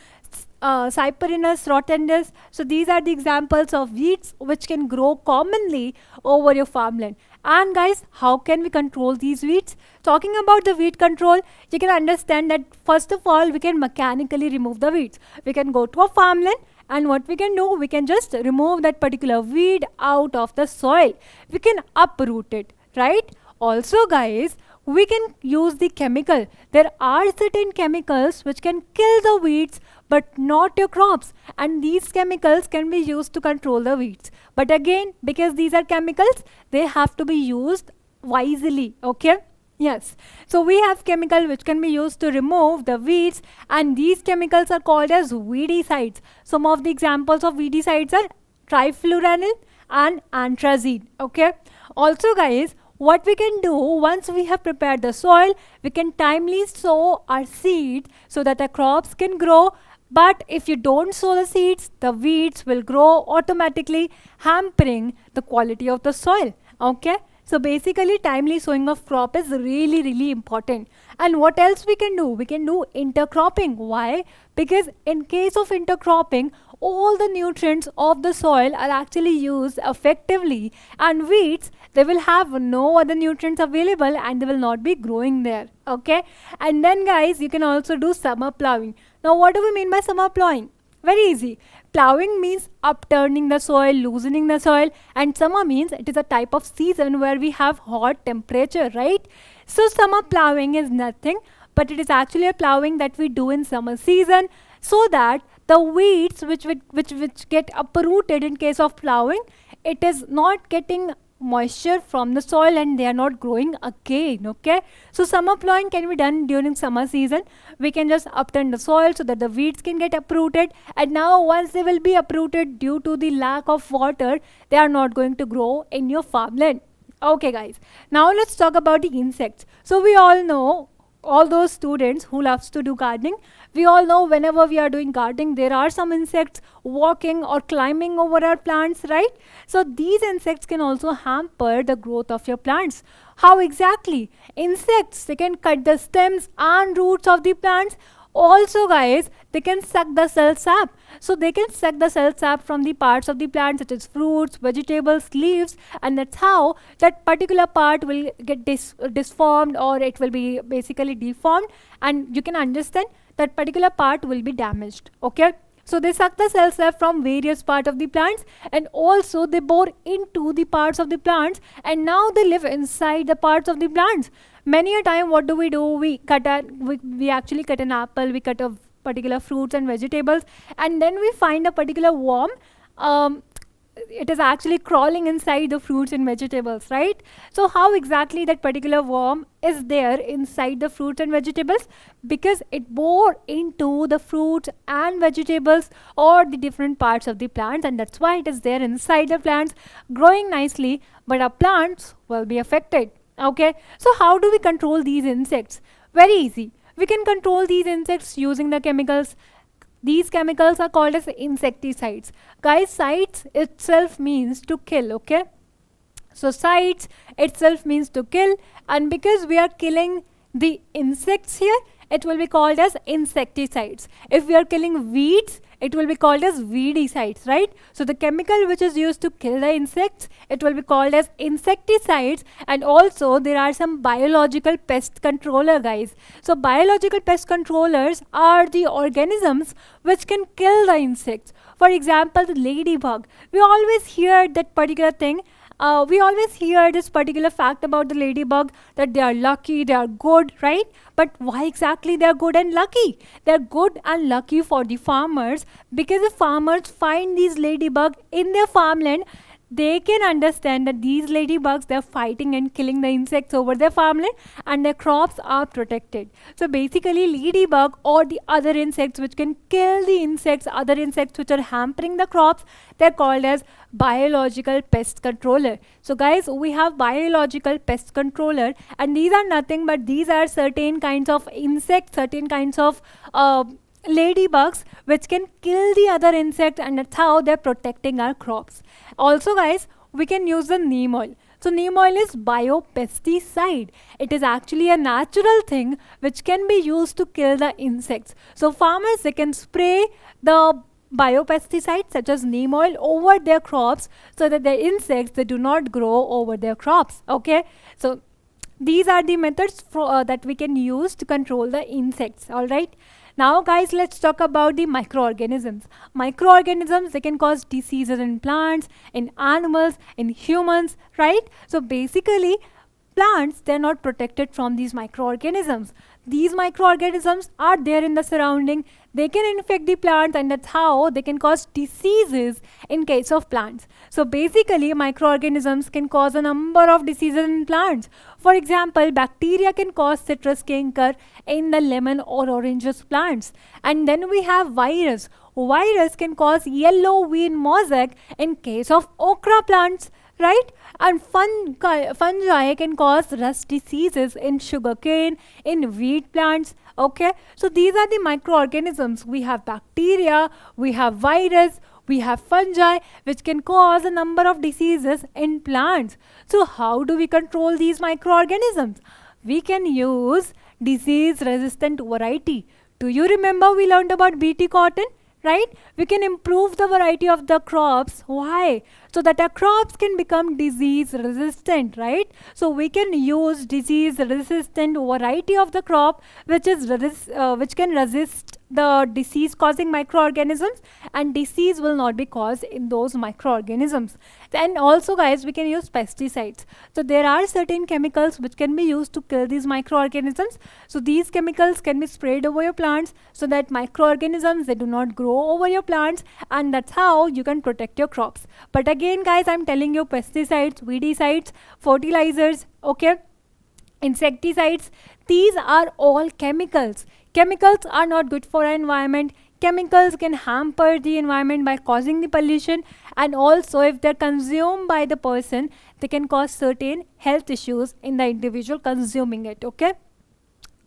Cyperinus rotundus. So these are the examples of weeds which can grow commonly over your farmland. And guys, how can we control these weeds? Talking about the weed control, you can understand that first of all, we can mechanically remove the weeds. We can go to a farmland, and what we can do, we can just remove that particular weed out of the soil. We can uproot it, right? Also guys, we can use the chemical. There are certain chemicals which can kill the weeds but not your crops, and these chemicals can be used to control the weeds. But again, because these are chemicals, they have to be used wisely. Okay, yes, so we have chemical which can be used to remove the weeds, and these chemicals are called as weedicides. Some of the examples of weedicides are trifluranil and anthracene. Okay, also guys, what we can do, once we have prepared the soil, we can timely sow our seeds so that the crops can grow. But if you don't sow the seeds, the weeds will grow automatically, hampering the quality of the soil. Okay, So basically timely sowing of crop is really important. And what else we can do? We can do intercropping. Why? Because in case of intercropping, all the nutrients of the soil are actually used effectively, and weeds, they will have no other nutrients available and they will not be growing there. Okay, and then guys, you can also do summer plowing. Now what do we mean by summer plowing? Very easy. Plowing means upturning the soil, loosening the soil, and summer means it is a type of season where we have hot temperature, right? So summer plowing is nothing but it is actually a plowing that we do in summer season, so that the weeds which get uprooted in case of plowing, it is not getting moisture from the soil and they are not growing again. Okay, so summer plowing can be done during summer season. We can just upturn the soil so that the weeds can get uprooted, and now once they will be uprooted due to the lack of water, they are not going to grow in your farmland. Okay guys, now let's talk about the insects. So we all know, all those students who loves to do gardening, we all know whenever we are doing gardening, there are some insects walking or climbing over our plants, right? So these insects can also hamper the growth of your plants. How exactly? Insects, they can cut the stems and roots of the plants. Also guys, they can suck the cell sap. So they can suck the cell sap from the parts of the plant such as fruits, vegetables, leaves, and that's how that particular part will get disformed, or it will be basically deformed, and you can understand that particular part will be damaged. Okay, so they suck the cell sap from various parts of the plants, and also they bore into the parts of the plants, and now they live inside the parts of the plants. Many a time what do? We actually cut an apple, we cut a particular fruits and vegetables, and then we find a particular worm. It is actually crawling inside the fruits and vegetables, right? So how exactly that particular worm is there inside the fruits and vegetables? Because it bore into the fruits and vegetables or the different parts of the plants, and that's why it is there inside the plants growing nicely, but our plants will be affected. Okay, so how do we control these insects? Very easy. We can control these insects using the chemicals. These chemicals are called as insecticides. Guys, sites itself means to kill. Okay, so sites itself means to kill, and because we are killing the insects here, it will be called as insecticides. If we are killing weeds, it will be called as weedicides, right? So the chemical which is used to kill the insects, it will be called as insecticides. And also there are some biological pest controller, guys. So biological pest controllers are the organisms which can kill the insects. For example, the ladybug. We always hear that particular thing. We always hear this particular fact about the ladybug, that they are lucky, they are good, right? But why exactly they are good and lucky? They are good and lucky for the farmers, because if farmers find these ladybug in their farmland, they can understand that these ladybugs, they're fighting and killing the insects over their farmland, and their crops are protected. So basically ladybug or the other insects which can kill the insects, other insects which are hampering the crops, they're called as biological pest controller. So guys, we have biological pest controller, and these are nothing but these are certain kinds of insects, certain kinds of ladybugs which can kill the other insect, and that's how they're protecting our crops. Also guys, we can use the neem oil. So neem oil is biopesticide. It is actually a natural thing which can be used to kill the insects. So farmers, they can spray the biopesticides such as neem oil over their crops so that the insects, they do not grow over their crops. Okay, so these are the methods that we can use to control the insects. All right, now guys, let's talk about the microorganisms. Microorganisms, they can cause diseases in plants, in animals, in humans, right? So basically plants, they're not protected from these microorganisms. These microorganisms are there in the surrounding. They can infect the plants, and that's how they can cause diseases in case of plants. So basically microorganisms can cause a number of diseases in plants. For example, bacteria can cause citrus canker in the lemon or oranges plants. And then we have virus. Virus can cause yellow vein mosaic in case of okra plants, right? And fungi can cause rust diseases in sugarcane, in wheat plants. Okay, so these are the microorganisms. We have bacteria, we have virus, We have fungi which can cause a number of diseases in plants. So how do we control these microorganisms? We can use disease resistant variety. Do you remember we learned about BT cotton? Right? We can improve the variety of the crops. Why? So that our crops can become disease resistant, right? So we can use disease resistant variety of the crop which is which can resist the disease causing microorganisms, and disease will not be caused in those microorganisms. And also guys, we can use pesticides. So there are certain chemicals which can be used to kill these microorganisms. So these chemicals can be sprayed over your plants so that microorganisms, they do not grow over your plants, and that's how you can protect your crops. But again guys, I'm telling you, pesticides, weedicides, fertilizers, okay, insecticides, these are all chemicals. Chemicals are not good for our environment. Chemicals can hamper the environment by causing the pollution, and also if they're consumed by the person, they can cause certain health issues in the individual consuming it.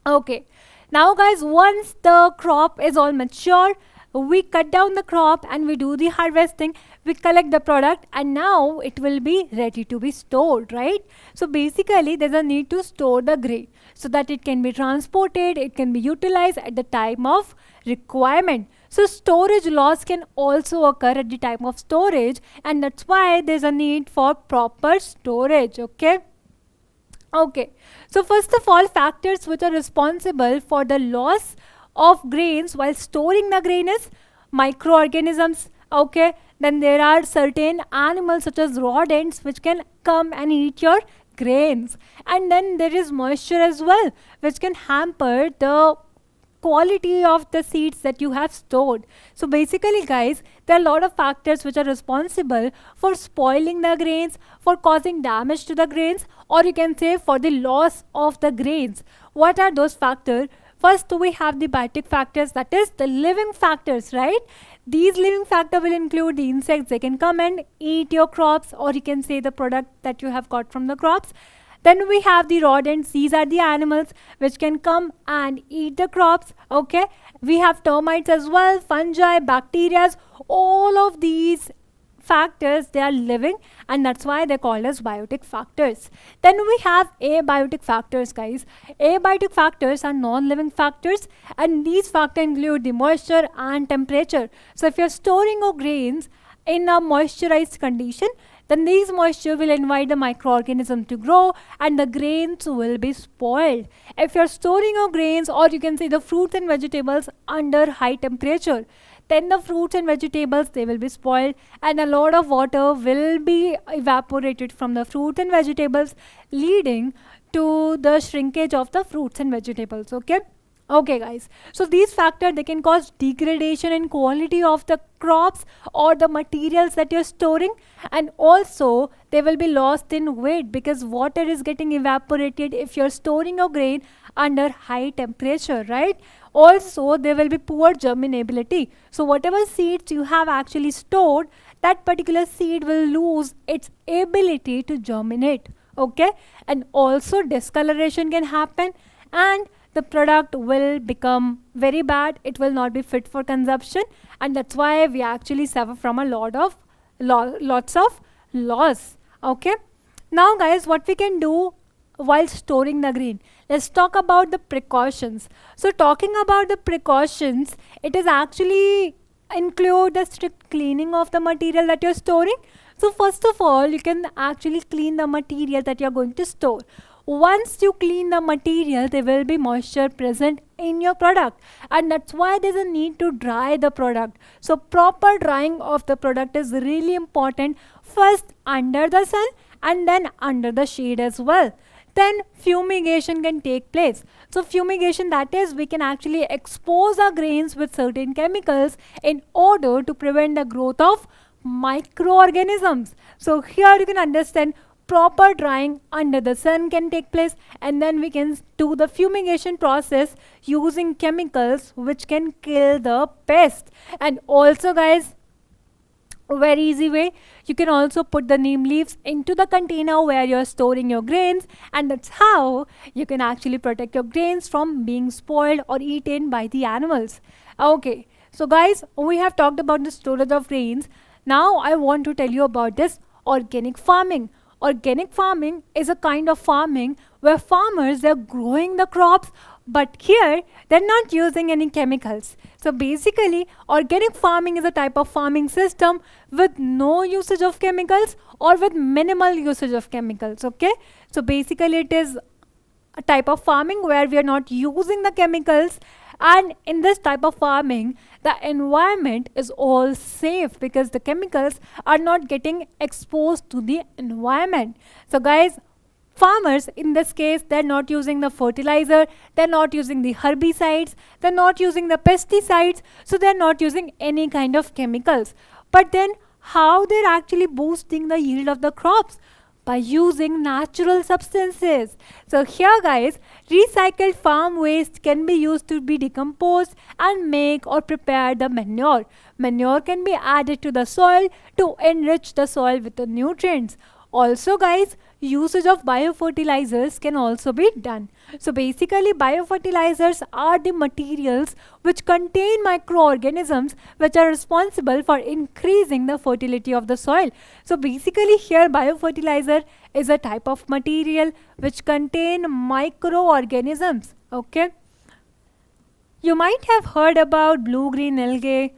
Okay, now guys, once the crop is all mature, we cut down the crop and we do the harvesting, we collect the product, and now it will be ready to be stored, right? So basically there's a need to store the grain so that it can be transported, it can be utilized at the time of requirement. So storage loss can also occur at the time of storage, and that's why there's a need for proper storage. Okay, so first of all, factors which are responsible for the loss of grains while storing the grain is microorganisms. Okay, then there are certain animals such as rodents which can come and eat your grains, and then there is moisture as well which can hamper the quality of the seeds that you have stored. So basically guys, there are a lot of factors which are responsible for spoiling the grains, for causing damage to the grains, or you can say for the loss of the grains. What are those factors? First, we have the biotic factors, that is the living factors, right? These living factors will include the insects. They can come and eat your crops, or you can say the product that you have got from the crops. Then we have the rodents. These are the animals which can come and eat the crops. Okay, we have termites as well, fungi, bacteria. All of these factors, they are living, and that's why they're called as biotic factors. Then we have abiotic factors, guys. Abiotic factors are non-living factors, and these factors include the moisture and temperature. So if you're storing your grains in a moisturized condition, then these moisture will invite the microorganism to grow, and the grains will be spoiled. If you're storing your grains, or you can say the fruits and vegetables, under high temperature, then the fruits and vegetables, they will be spoiled, and a lot of water will be evaporated from the fruits and vegetables, leading to the shrinkage of the fruits and vegetables. Okay guys, so these factors, they can cause degradation in quality of the crops or the materials that you're storing, and also they will be lost in weight because water is getting evaporated if you're storing your grain under high temperature, right? Also there will be poor germinability. So whatever seeds you have actually stored, that particular seed will lose its ability to germinate. Okay, and also discoloration can happen, and the product will become very bad. It will not be fit for consumption, and that's why we actually suffer from a lots of loss. Okay, now guys, what we can do while storing the grain, let's talk about the precautions. So talking about the precautions, it is actually include the strict cleaning of the material that you're storing. So first of all, you can actually clean the material that you're going to store. Once you clean the material, there will be moisture present in your product, and that's why there's a need to dry the product. So proper drying of the product is really important, first under the sun and then under the shade as well. Then fumigation can take place. So fumigation, that is, we can actually expose our grains with certain chemicals in order to prevent the growth of microorganisms. So here you can understand proper drying under the sun can take place, and then we can do the fumigation process using chemicals which can kill the pest. And also guys, a very easy way, you can also put the neem leaves into the container where you're storing your grains, and that's how you can actually protect your grains from being spoiled or eaten by the animals. Okay, So guys, we have talked about the storage of grains. Now I want to tell you about this organic farming. Organic farming is a kind of farming where farmers are growing the crops, but here they're not using any chemicals. So basically, organic farming is a type of farming system with no usage of chemicals or with minimal usage of chemicals. Okay, so basically it is a type of farming where we are not using the chemicals, and in this type of farming the environment is all safe because the chemicals are not getting exposed to the environment. So guys, farmers in this case, they're not using the fertilizer, they're not using the herbicides, they're not using the pesticides, so they're not using any kind of chemicals. But then how they're actually boosting the yield of the crops? By using natural substances. So here guys, recycled farm waste can be used to be decomposed and make or prepare the manure. Manure can be added to the soil to enrich the soil with the nutrients. Also guys, usage of biofertilizers can also be done. So basically biofertilizers are the materials which contain microorganisms which are responsible for increasing the fertility of the soil. So basically here biofertilizer is a type of material which contain microorganisms. Okay. You might have heard about blue-green algae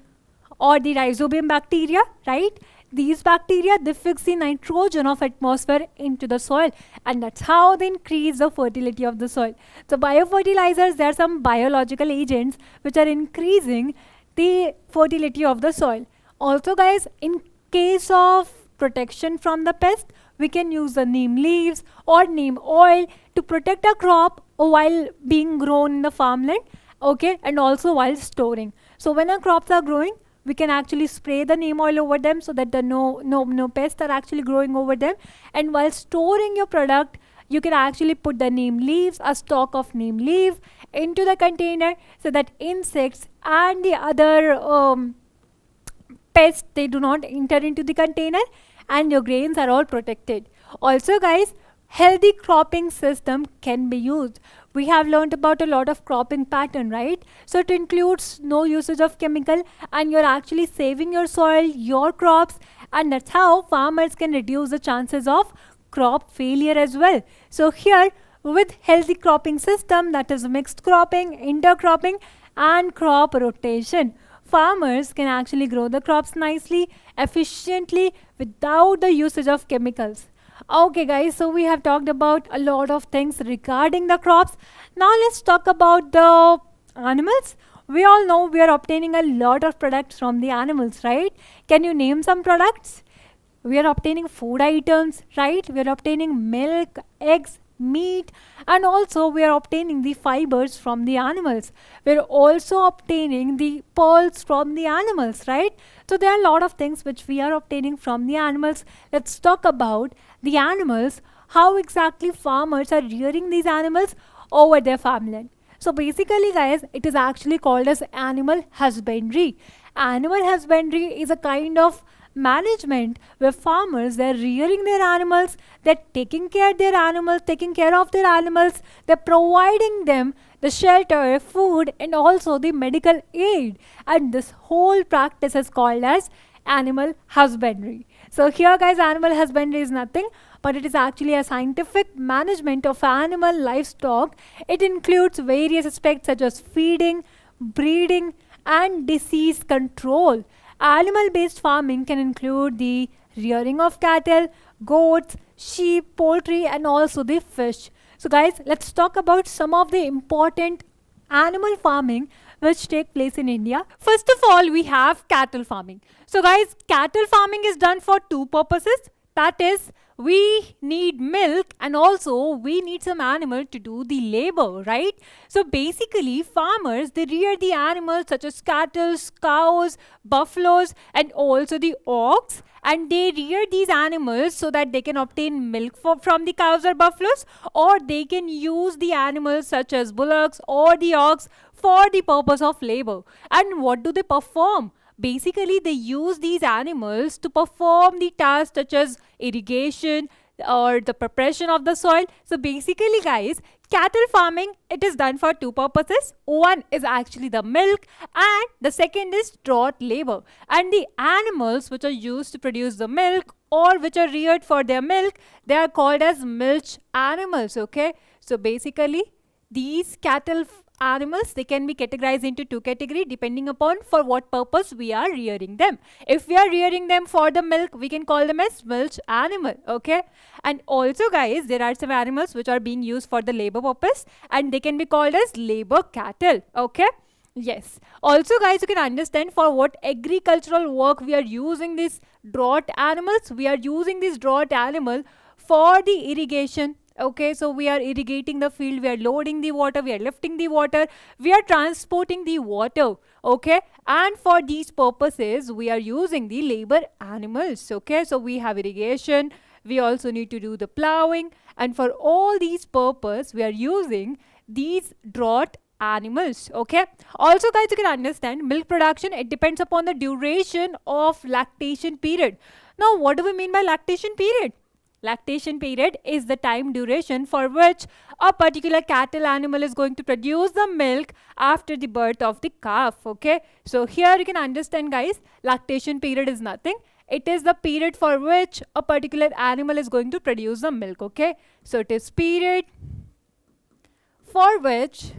or the rhizobium bacteria, right? These bacteria, they fix the nitrogen of atmosphere into the soil, and that's how they increase the fertility of the soil. So biofertilizers, there are some biological agents which are increasing the fertility of the soil. Also guys, in case of protection from the pest, we can use the neem leaves or neem oil to protect a crop while being grown in the farmland, okay, and also while storing. So when our crops are growing, we can actually spray the neem oil over them so that the no pests are actually growing over them. And while storing your product, you can actually put the neem leaves, a stalk of neem leaf, into the container so that insects and the other pests, they do not enter into the container, and your grains are all protected. Also guys, healthy cropping system can be used. We have learned about a lot of cropping pattern, right? So it includes no usage of chemical, and you're actually saving your soil, your crops, and that's how farmers can reduce the chances of crop failure as well. So here with healthy cropping system, that is mixed cropping, intercropping and crop rotation, farmers can actually grow the crops nicely, efficiently without the usage of chemicals. Okay guys, so we have talked about a lot of things regarding the crops. Now let's talk about the animals. We all know we are obtaining a lot of products from the animals, right? Can you name some products? We are obtaining food items, right? We are obtaining milk, eggs, meat, and also we are obtaining the fibers from the animals. We are also obtaining the pearls from the animals, right? So there are a lot of things which we are obtaining from the animals. Let's talk about the animals, how exactly farmers are rearing these animals over their farmland. So basically guys, it is actually called as animal husbandry. Animal husbandry is a kind of management where farmers, they're rearing their animals, they're taking care of their animals, they're providing them the shelter, food, and also the medical aid. And this whole practice is called as animal husbandry. So here guys, animal husbandry is nothing but it is actually a scientific management of animal livestock. It includes various aspects such as feeding, breeding, and disease control. Animal-based farming can include the rearing of cattle, goats, sheep, poultry, and also the fish. So guys, let's talk about some of the important animal farming which take place in India. First of all, we have cattle farming. So guys, cattle farming is done for two purposes. That is, we need milk and also we need some animal to do the labor, right? So basically farmers, they rear the animals such as cattle, cows, buffaloes, and also the ox, and they rear these animals so that they can obtain milk from the cows or buffaloes, or they can use the animals such as bullocks or the ox for the purpose of labor. And what do they perform? Basically, they use these animals to perform the tasks such as irrigation, or the preparation of the soil. So basically guys, cattle farming, it is done for two purposes. One is actually the milk and the second is draught labor. And the animals which are used to produce the milk or which are reared for their milk, they are called as milch animals. Okay, so basically these cattle animals, they can be categorized into two categories depending upon for what purpose we are rearing them. If we are rearing them for the milk, we can call them as milch animal. Okay, and also guys, there are some animals which are being used for the labor purpose and they can be called as labor cattle. Okay, yes. Also guys, you can understand for what agricultural work we are using these draught animals. We are using this draught animal for the irrigation. Okay, so we are irrigating the field, we are loading the water, we are lifting the water, we are transporting the water. Okay, and for these purposes we are using the labor animals. Okay, so we have irrigation, we also need to do the plowing, and for all these purpose we are using these draught animals. Okay, also guys, you can understand milk production, it depends upon the duration of lactation period. Now what do we mean by lactation period? Lactation period is the time duration for which a particular cattle animal is going to produce the milk after the birth of the calf. Okay, so here you can understand guys, lactation period is nothing, it is the period for which a particular animal is going to produce the milk. Okay, so it is period for which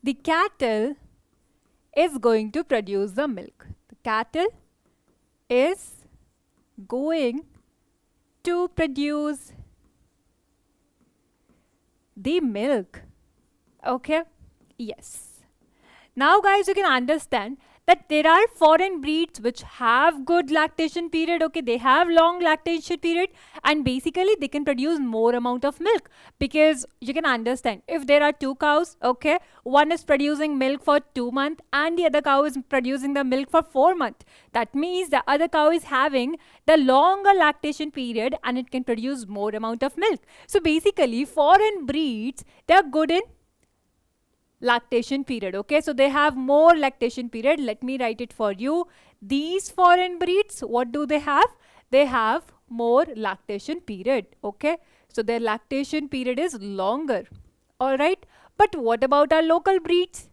the cattle is going to produce the milk. The cattle is going to produce the milk. Okay, yes. Now guys, you can understand that there are foreign breeds which have good lactation period. Okay, they have long lactation period and basically they can produce more amount of milk, because you can understand if there are two cows, okay, one is producing milk for 2 months and the other cow is producing the milk for 4 months. That means the other cow is having the longer lactation period and it can produce more amount of milk. So basically foreign breeds, they are good in lactation period. Okay, so they have more lactation period. Let me write it for you. These foreign breeds, what do they have? They have more lactation period. Okay, so their lactation period is longer. All right, but what about our local breeds?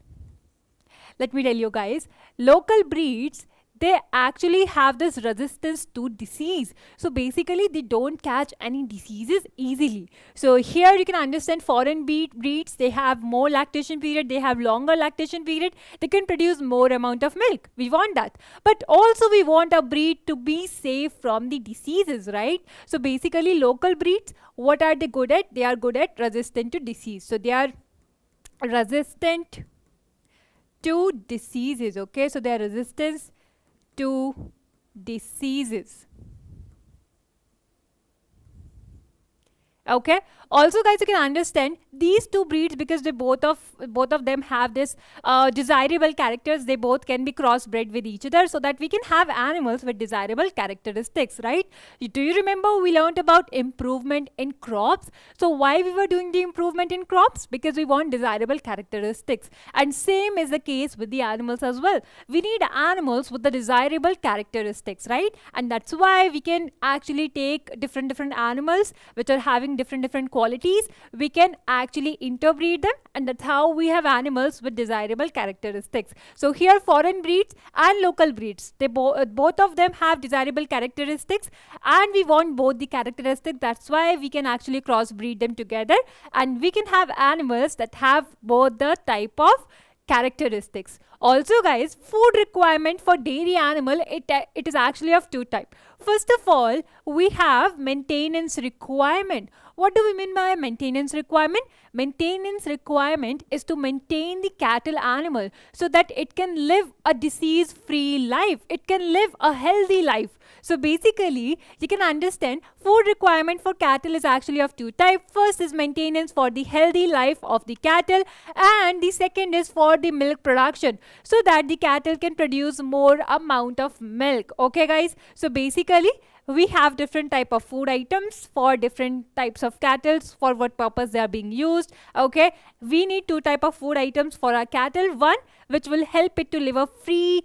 Let me tell you guys, local breeds, they actually have this resistance to disease. So basically they don't catch any diseases easily. So here you can understand foreign breeds, they have more lactation period, they have longer lactation period, they can produce more amount of milk. We want that. But also we want a breed to be safe from the diseases, right? So basically local breeds, what are they good at? They are good at resistant to disease. So they are resistant to diseases. Okay, so they are resistance to diseases. Okay, also guys, you can understand these two breeds, because they both of them have this desirable characters. They both can be crossbred with each other so that we can have animals with desirable characteristics, right? Do you remember we learned about improvement in crops? So why we were doing the improvement in crops? Because we want desirable characteristics, and same is the case with the animals as well. We need animals with the desirable characteristics, right? And that's why we can actually take different animals which are having different qualities. We can actually interbreed them, and that's how we have animals with desirable characteristics. So here foreign breeds and local breeds, they both of them have desirable characteristics, and we want both the characteristics. That's why we can actually crossbreed them together, and we can have animals that have both the type of characteristics. Also guys, food requirement for dairy animal, it is actually of two types. First of all, we have maintenance requirement. What do we mean by maintenance requirement? Maintenance requirement is to maintain the cattle animal so that it can live a disease-free life. It can live a healthy life. So basically, you can understand food requirement for cattle is actually of two types. First is maintenance for the healthy life of the cattle, and the second is for the milk production, so that the cattle can produce more amount of milk. Okay guys, so basically we have different type of food items for different types of cattle, for what purpose they are being used. Okay, we need two type of food items for our cattle. One which will help it to live a free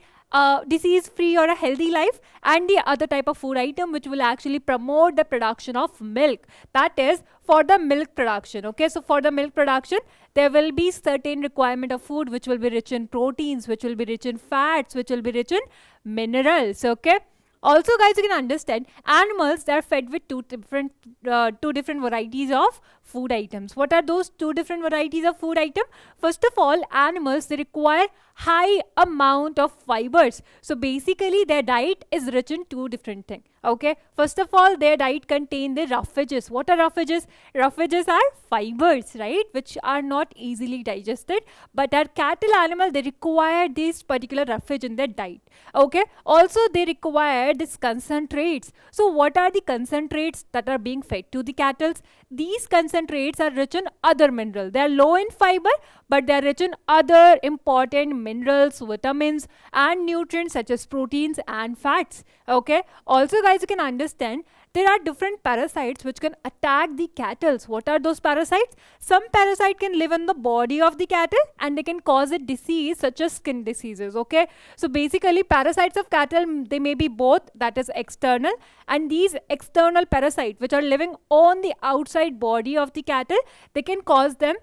disease free or a healthy life, and the other type of food item which will actually promote the production of milk, that is for the milk production. Okay, so for the milk production there will be certain requirement of food which will be rich in proteins, which will be rich in fats, which will be rich in minerals. Okay, also guys, you can understand animals, they are fed with two different varieties of food items. What are those two different varieties of food item? First of all, animals, they require high amount of fibers. So basically their diet is rich in two different things. Okay, first of all, their diet contain the roughages. What are roughages? Roughages are fibers, right, which are not easily digested, but our cattle animal, they require this particular roughage in their diet. Okay, also they require these concentrates. So what are the concentrates that are being fed to the cattle? These concentrates are rich in other minerals. They are low in fiber, but they are rich in other important minerals, vitamins and nutrients such as proteins and fats. Okay, also guys, you can understand there are different parasites which can attack the cattle. What are those parasites? Some parasite can live in the body of the cattle and they can cause a disease such as skin diseases. Okay, so basically parasites of cattle, they may be both, that is external, and these external parasites which are living on the outside body of the cattle, they can cause them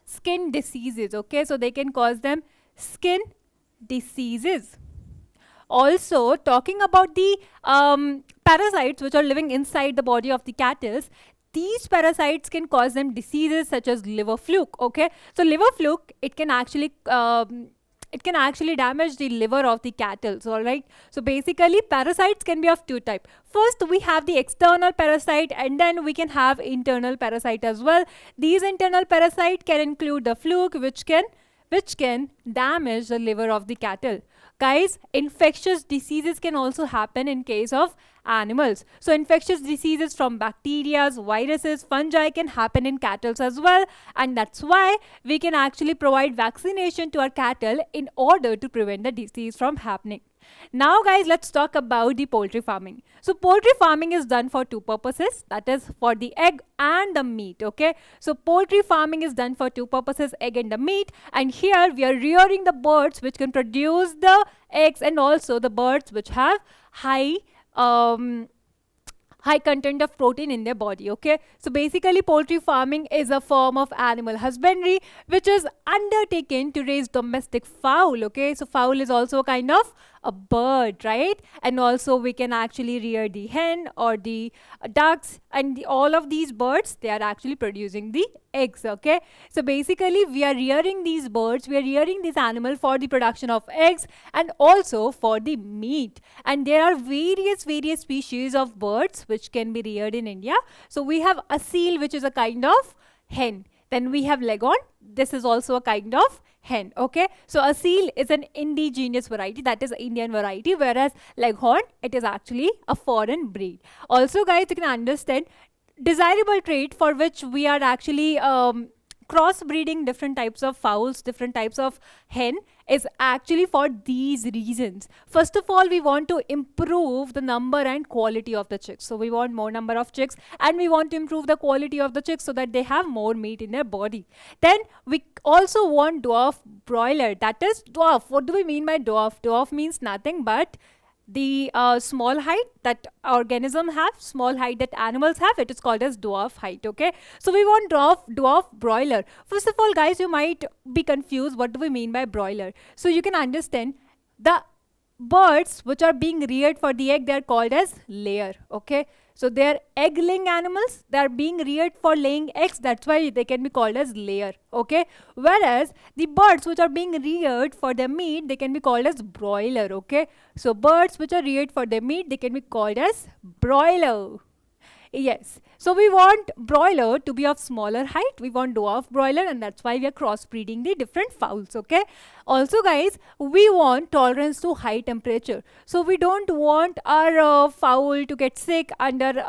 skin diseases. Okay, so they can cause them skin diseases. Also, talking about the parasites which are living inside the body of the cattle, these parasites can cause them diseases such as liver fluke. Okay, so liver fluke, it can actually damage the liver of the cattle. All right, so basically parasites can be of two types. First, we have the external parasite, and then we can have internal parasite as well. These internal parasite can include the fluke, which can damage the liver of the cattle. Guys, infectious diseases can also happen in case of animals. So infectious diseases from bacteria, viruses, fungi can happen in cattle as well, and that's why we can actually provide vaccination to our cattle in order to prevent the disease from happening. Now guys, let's talk about the poultry farming. So poultry farming is done for two purposes, that is for the egg and the meat. Okay, so poultry farming is done for two purposes, egg and the meat, and here we are rearing the birds which can produce the eggs, and also the birds which have high content of protein in their body. Okay, so basically poultry farming is a form of animal husbandry which is undertaken to raise domestic fowl. Okay, so fowl is also a kind of a bird, right? And also we can actually rear the hen or the ducks, and all of these birds, they are actually producing the eggs. Okay, so basically we are rearing these birds, we are rearing this animal for the production of eggs and also for the meat. And there are various species of birds which can be reared in India. So we have a seal, which is a kind of hen. Then we have leghorn, this is also a kind of hen. Okay, so a seal is an indigenous variety, that is Indian variety, whereas leghorn, it is actually a foreign breed. Also guys, you can understand desirable trait for which we are actually crossbreeding different types of fowls, different types of hen, is actually for these reasons. First of all, we want to improve the number and quality of the chicks. So we want more number of chicks, and we want to improve the quality of the chicks so that they have more meat in their body. Then we also want dwarf broiler, that is dwarf. What do we mean by dwarf? Dwarf means nothing but the small height that organism have, small height that animals have, it is called as dwarf height. Okay, so we want dwarf broiler. First of all guys, you might be confused, what do we mean by broiler? So you can understand the birds which are being reared for the egg, they are called as layer. Okay, so they are egg laying animals, they are being reared for laying eggs, that's why they can be called as layer. Okay, whereas the birds which are being reared for their meat, they can be called as broiler. Okay, so birds which are reared for their meat, they can be called as broiler. Yes, so we want broiler to be of smaller height, we want dwarf broiler, and that's why we are crossbreeding the different fowls. Okay, also guys, we want tolerance to high temperature. So we don't want our fowl to get sick under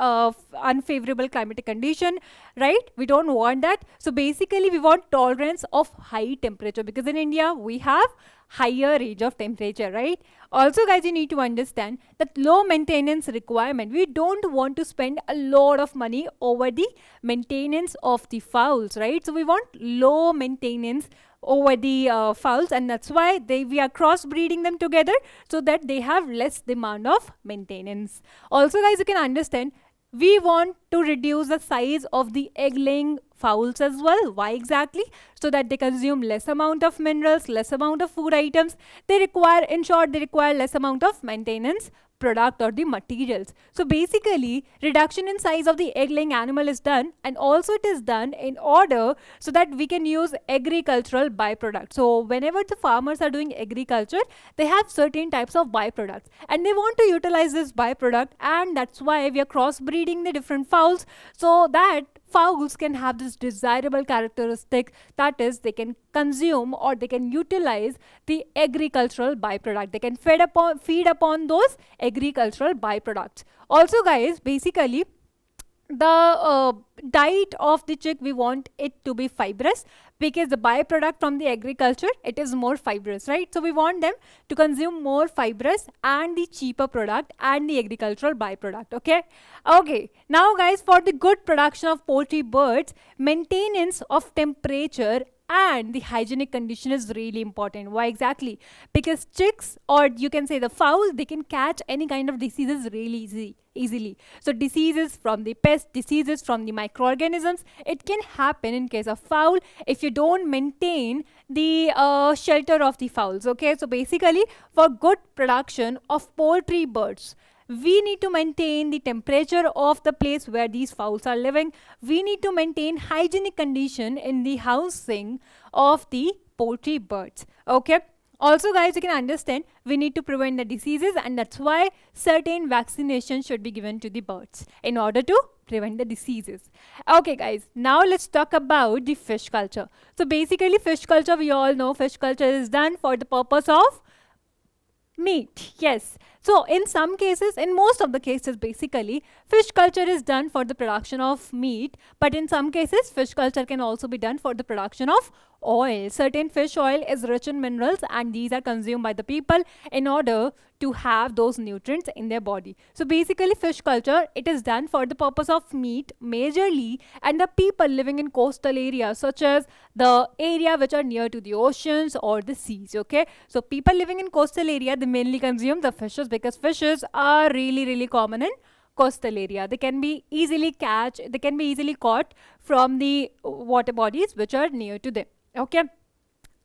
unfavorable climatic condition, right? We don't want that. So basically we want tolerance of high temperature, because in India we have higher range of temperature, right? Also guys, you need to understand that low maintenance requirement. We don't want to spend a lot of money over the maintenance of the fowls, right? So we want low maintenance over the fowls, and that's why we are crossbreeding them together so that they have less demand of maintenance. Also guys, you can understand we want to reduce the size of the egg laying fowls as well. Why exactly? So that they consume less amount of minerals, less amount of food items. They require, in short, they require less amount of maintenance product or the materials. So basically reduction in size of the egg laying animal is done, and also it is done in order so that we can use agricultural byproducts. So whenever the farmers are doing agriculture, they have certain types of byproducts and they want to utilize this byproduct, and that's why we are crossbreeding the different fowls so that fowls can have this desirable characteristic, that is they can consume or they can utilize the agricultural byproduct. They can feed upon those agricultural byproducts. Also guys, basically the diet of the chick, we want it to be fibrous because the byproduct from the agriculture, it is more fibrous, right? So we want them to consume more fibrous and the cheaper product and the agricultural byproduct. Okay, now guys, for the good production of poultry birds, maintenance of temperature and the hygienic condition is really important. Why exactly? Because chicks, or you can say the fowls, they can catch any kind of diseases really easily. So diseases from the pests, diseases from the microorganisms, it can happen in case of fowl if you don't maintain the shelter of the fowls. Okay, so basically for good production of poultry birds, we need to maintain the temperature of the place where these fowls are living. We need to maintain hygienic condition in the housing of the poultry birds. Okay. Also guys, you can understand we need to prevent the diseases, and that's why certain vaccinations should be given to the birds in order to prevent the diseases. Okay guys, now let's talk about the fish culture. So basically fish culture, we all know fish culture is done for the purpose of meat. Yes. So in some cases, in most of the cases basically, fish culture is done for the production of meat, but in some cases fish culture can also be done for the production of oil. Certain fish oil is rich in minerals and these are consumed by the people in order to have those nutrients in their body. So basically fish culture, it is done for the purpose of meat majorly, and the people living in coastal areas such as the area which are near to the oceans or the seas. Okay, so people living in coastal area, they mainly consume the fishes because fishes are really common in coastal area. They can be easily caught from the water bodies which are near to them. Okay,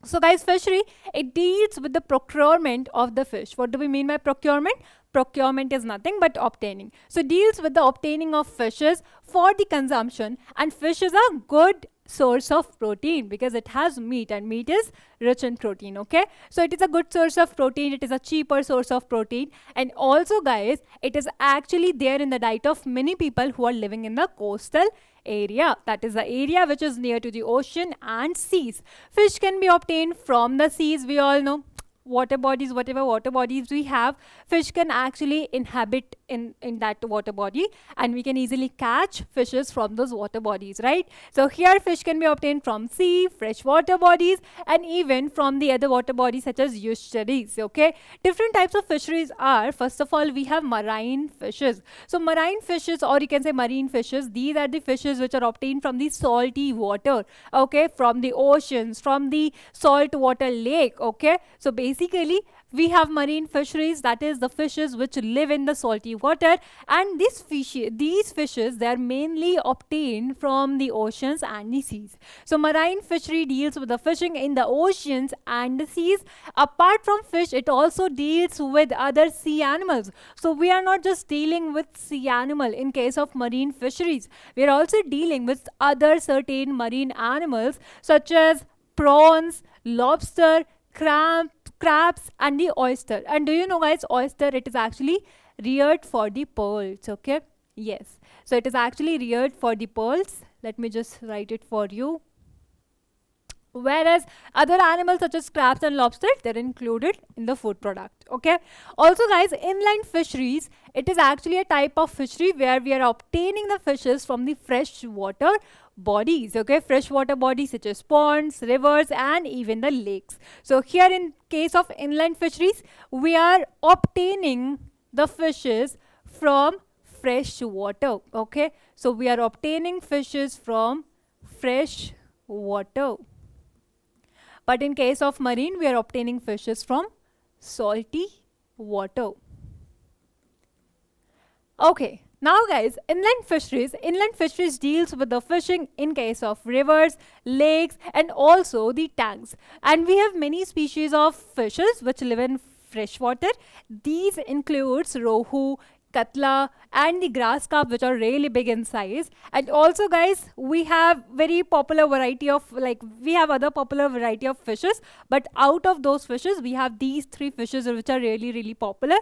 so guys, fishery, it deals with the procurement of the fish. What do we mean by procurement? Procurement is nothing but obtaining. So deals with the obtaining of fishes for the consumption, and fish is a good source of protein because it has meat and meat is rich in protein. Okay, so it is a good source of protein, it is a cheaper source of protein, and also guys, it is actually there in the diet of many people who are living in the coastal area, that is the area which is near to the ocean and seas. Fish can be obtained from the seas. We all know water bodies, whatever water bodies we have, fish can actually inhabit in that water body, and we can easily catch fishes from those water bodies, right? So here fish can be obtained from sea, fresh water bodies, and even from the other water bodies such as estuaries. Okay, different types of fisheries are, first of all, we have marine fishes. So marine fishes, or you can say marine fishes, these are the fishes which are obtained from the salty water. Okay, from the oceans, from the salt water lake. Okay, so basically we have marine fisheries, that is the fishes which live in the salty water, and these fishes, they are mainly obtained from the oceans and the seas. So marine fishery deals with the fishing in the oceans and the seas. Apart from fish, it also deals with other sea animals. So we are not just dealing with sea animal in case of marine fisheries, we are also dealing with other certain marine animals such as prawns, lobster, crabs and the oyster. And do you know guys, oyster, it is actually reared for the pearls. Okay, yes, so it is actually reared for the pearls. Let me just write it for you. Whereas other animals such as crabs and lobster, they're included in the food product. Okay, also guys, inland fisheries, it is actually a type of fishery where we are obtaining the fishes from the fresh water bodies. Okay, freshwater bodies such as ponds, rivers and even the lakes. So here in case of inland fisheries, we are obtaining the fishes from fresh water. Okay, so we are obtaining fishes from fresh water. But in case of marine, we are obtaining fishes from salty water. Okay, now guys, inland fisheries deals with the fishing in case of rivers, lakes, and also the tanks. And we have many species of fishes which live in freshwater. These includes rohu, katla, and the grass carp, which are really big in size. And also guys, we have very popular variety of, like, we have other popular variety of fishes, but out of those fishes we have these three fishes which are really popular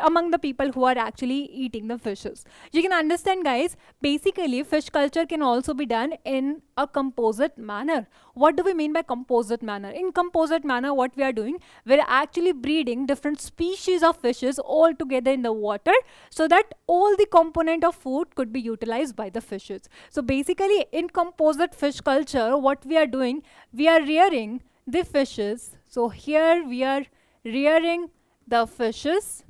among the people who are actually eating the fishes. You can understand guys, basically fish culture can also be done in a composite manner. What do we mean by composite manner? In composite manner, what we are doing, we're actually breeding different species of fishes all together in the water, so that all the component of food could be utilized by the fishes. So basically in composite fish culture, what we are doing, we are rearing the fishes. So here we are rearing the fishes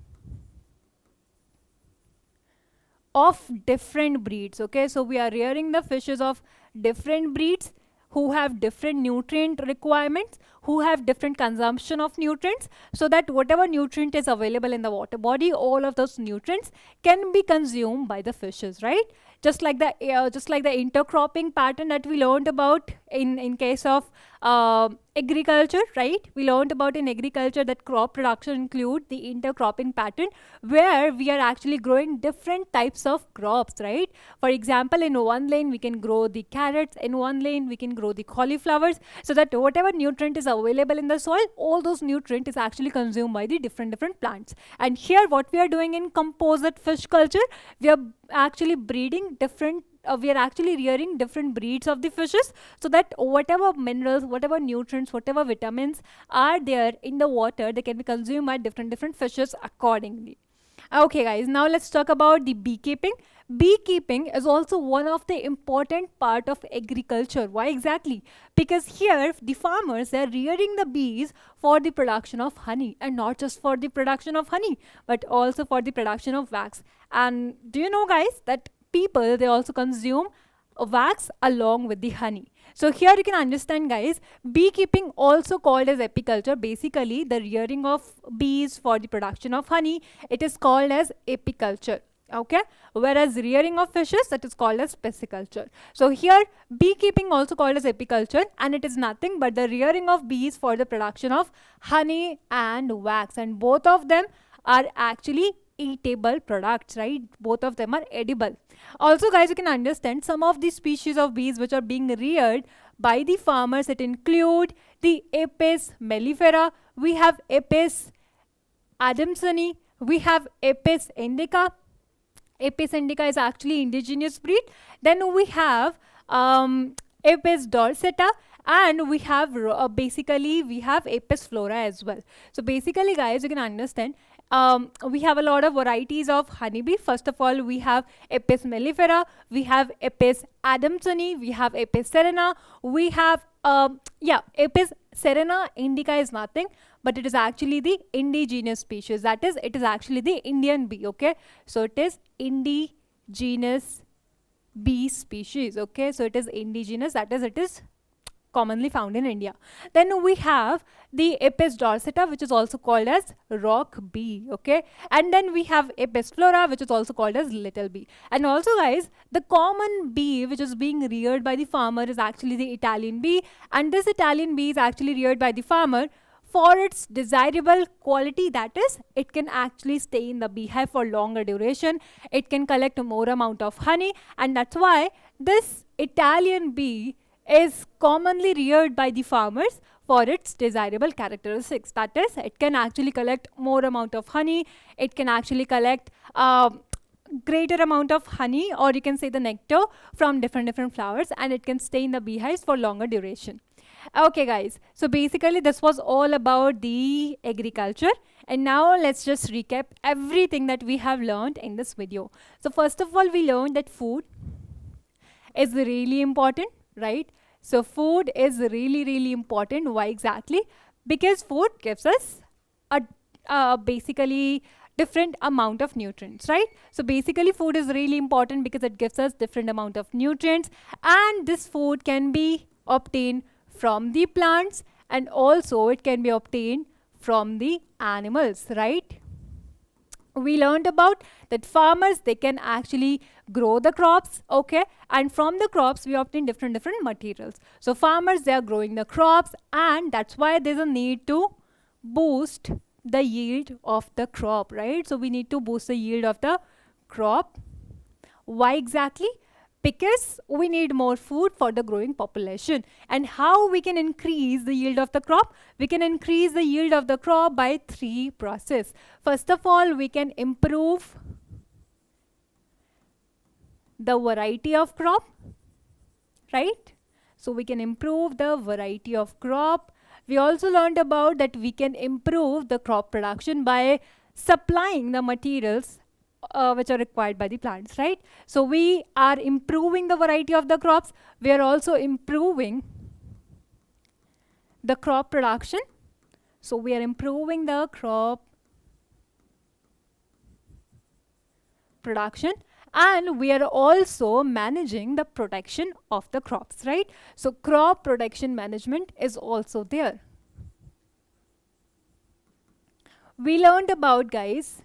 of different breeds. Okay, so we are rearing the fishes of different breeds who have different nutrient requirements, who have different consumption of nutrients, so that whatever nutrient is available in the water body, all of those nutrients can be consumed by the fishes, right? Just like the intercropping pattern that we learned about in case of agriculture, right? We learned about in agriculture that crop production include the intercropping pattern, where we are actually growing different types of crops, right? For example, in one lane we can grow the carrots, in one lane we can grow the cauliflowers, so that whatever nutrient is available in the soil, all those nutrient is actually consumed by the different plants. And here what we are doing in composite fish culture, we are actually breeding different we are actually rearing different breeds of the fishes, so that whatever minerals, whatever nutrients, whatever vitamins are there in the water, they can be consumed by different fishes accordingly. Okay guys, now let's talk about the beekeeping. Beekeeping is also one of the important part of agriculture. Why exactly? Because here the farmers are rearing the bees for the production of honey, and not just for the production of honey, but also for the production of wax. And do you know guys that people, they also consume wax along with the honey? So here you can understand guys, beekeeping also called as apiculture, basically the rearing of bees for the production of honey, it is called as apiculture. Okay, whereas rearing of fishes, that is called as pisciculture. So here beekeeping also called as apiculture, and it is nothing but the rearing of bees for the production of honey and wax, and both of them are actually eatable products, right? Both of them are edible. Also guys, you can understand some of the species of bees which are being reared by the farmers, it include the Apis mellifera, we have Apis adamsoni, we have Apis indica. Apis indica is actually indigenous breed. Then we have Apis dorsata, and we have basically we have Apis flora as well. So basically guys, you can understand we have a lot of varieties of honeybee. First of all, we have Apis mellifera, we have Apis adamsoni, we have Apis serena, we have Apis serena indica is nothing but it is actually the indigenous species, that is, it is actually the Indian bee. Okay, so it is indigenous bee species. Okay, so it is indigenous, that is, it is commonly found in India. Then we have the Apis dorsata, which is also called as rock bee. Okay, and then we have Apis flora, which is also called as little bee. And also guys, the common bee which is being reared by the farmer is actually the Italian bee, and this Italian bee is actually reared by the farmer for its desirable quality, that is, it can actually stay in the beehive for longer duration, it can collect more amount of honey, and that's why this Italian bee is commonly reared by the farmers for its desirable characteristics. That is, it can actually collect more amount of honey, it can actually collect greater amount of honey, or you can say the nectar from different flowers, and it can stay in the beehives for longer duration. Okay guys, so basically this was all about the agriculture, and now let's just recap everything that we have learned in this video. So first of all, we learned that food is really important, right? So food is really important. Why exactly? Because food gives us a basically different amount of nutrients, right? So basically food is really important because it gives us different amount of nutrients, and this food can be obtained from the plants, and also it can be obtained from the animals, right? We learned about that farmers, they can actually grow the crops, okay, and from the crops we obtain different materials. So farmers, they are growing the crops, and that's why there's a need to boost the yield of the crop, right? So we need to boost the yield of the crop. Why exactly? Because we need more food for the growing population. And how we can increase the yield of the crop? We can increase the yield of the crop by 3 processes. First of all, we can improve the variety of crop, right? So we can improve the variety of crop. We also learned about that we can improve the crop production by supplying the materials which are required by the plants, right? So we are improving the variety of the crops. We are also improving the crop production. So we are improving the crop production, and we are also managing the protection of the crops, right? So crop production management is also there. We learned about, guys,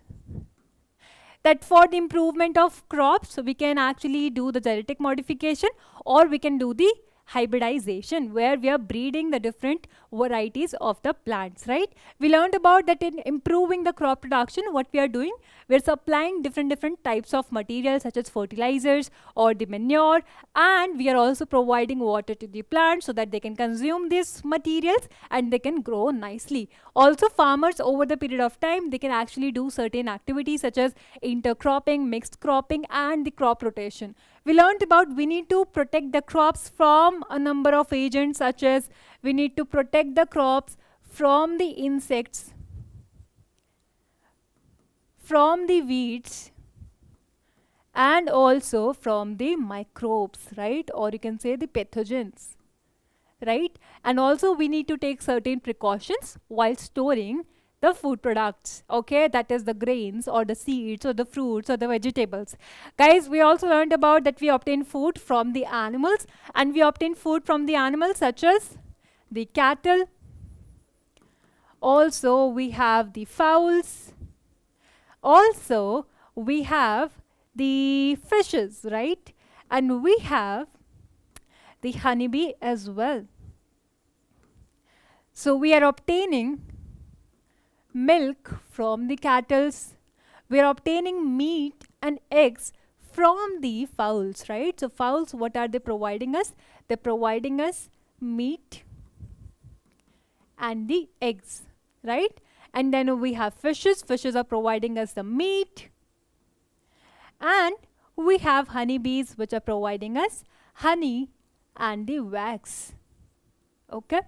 that for the improvement of crops, we can actually do the genetic modification, or we can do the hybridization, where we are breeding the different varieties of the plants, right? We learned about that in improving the crop production, what we are doing, we are supplying different types of materials such as fertilizers or the manure, and we are also providing water to the plants so that they can consume these materials and they can grow nicely. Also, farmers over the period of time, they can actually do certain activities such as intercropping, mixed cropping, and the crop rotation. We learned about we need to protect the crops from a number of agents, such as we need to protect the crops from the insects, from the weeds, and also from the microbes, right? Or you can say the pathogens, right? And also we need to take certain precautions while storing the food products, okay, that is the grains or the seeds or the fruits or the vegetables. Guys, we also learned about that we obtain food from the animals, and we obtain food from the animals such as the cattle. Also we have the fowls. Also we have the fishes, right? And we have the honeybee as well. So we are obtaining milk from the cattle. We are obtaining meat and eggs from the fowls, right? So fowls, what are they providing us? They're providing us meat and the eggs, right? And then we have fishes. Fishes are providing us the meat. And we have honeybees, which are providing us honey and the wax. Okay.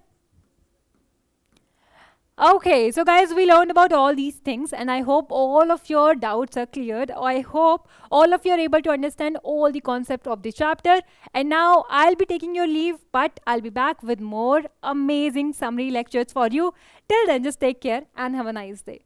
Okay, so guys, we learned about all these things, and I hope all of your doubts are cleared. I hope all of you are able to understand all the concept of the chapter. And now I'll be taking your leave, but I'll be back with more amazing summary lectures for you. Till then, just take care and have a nice day.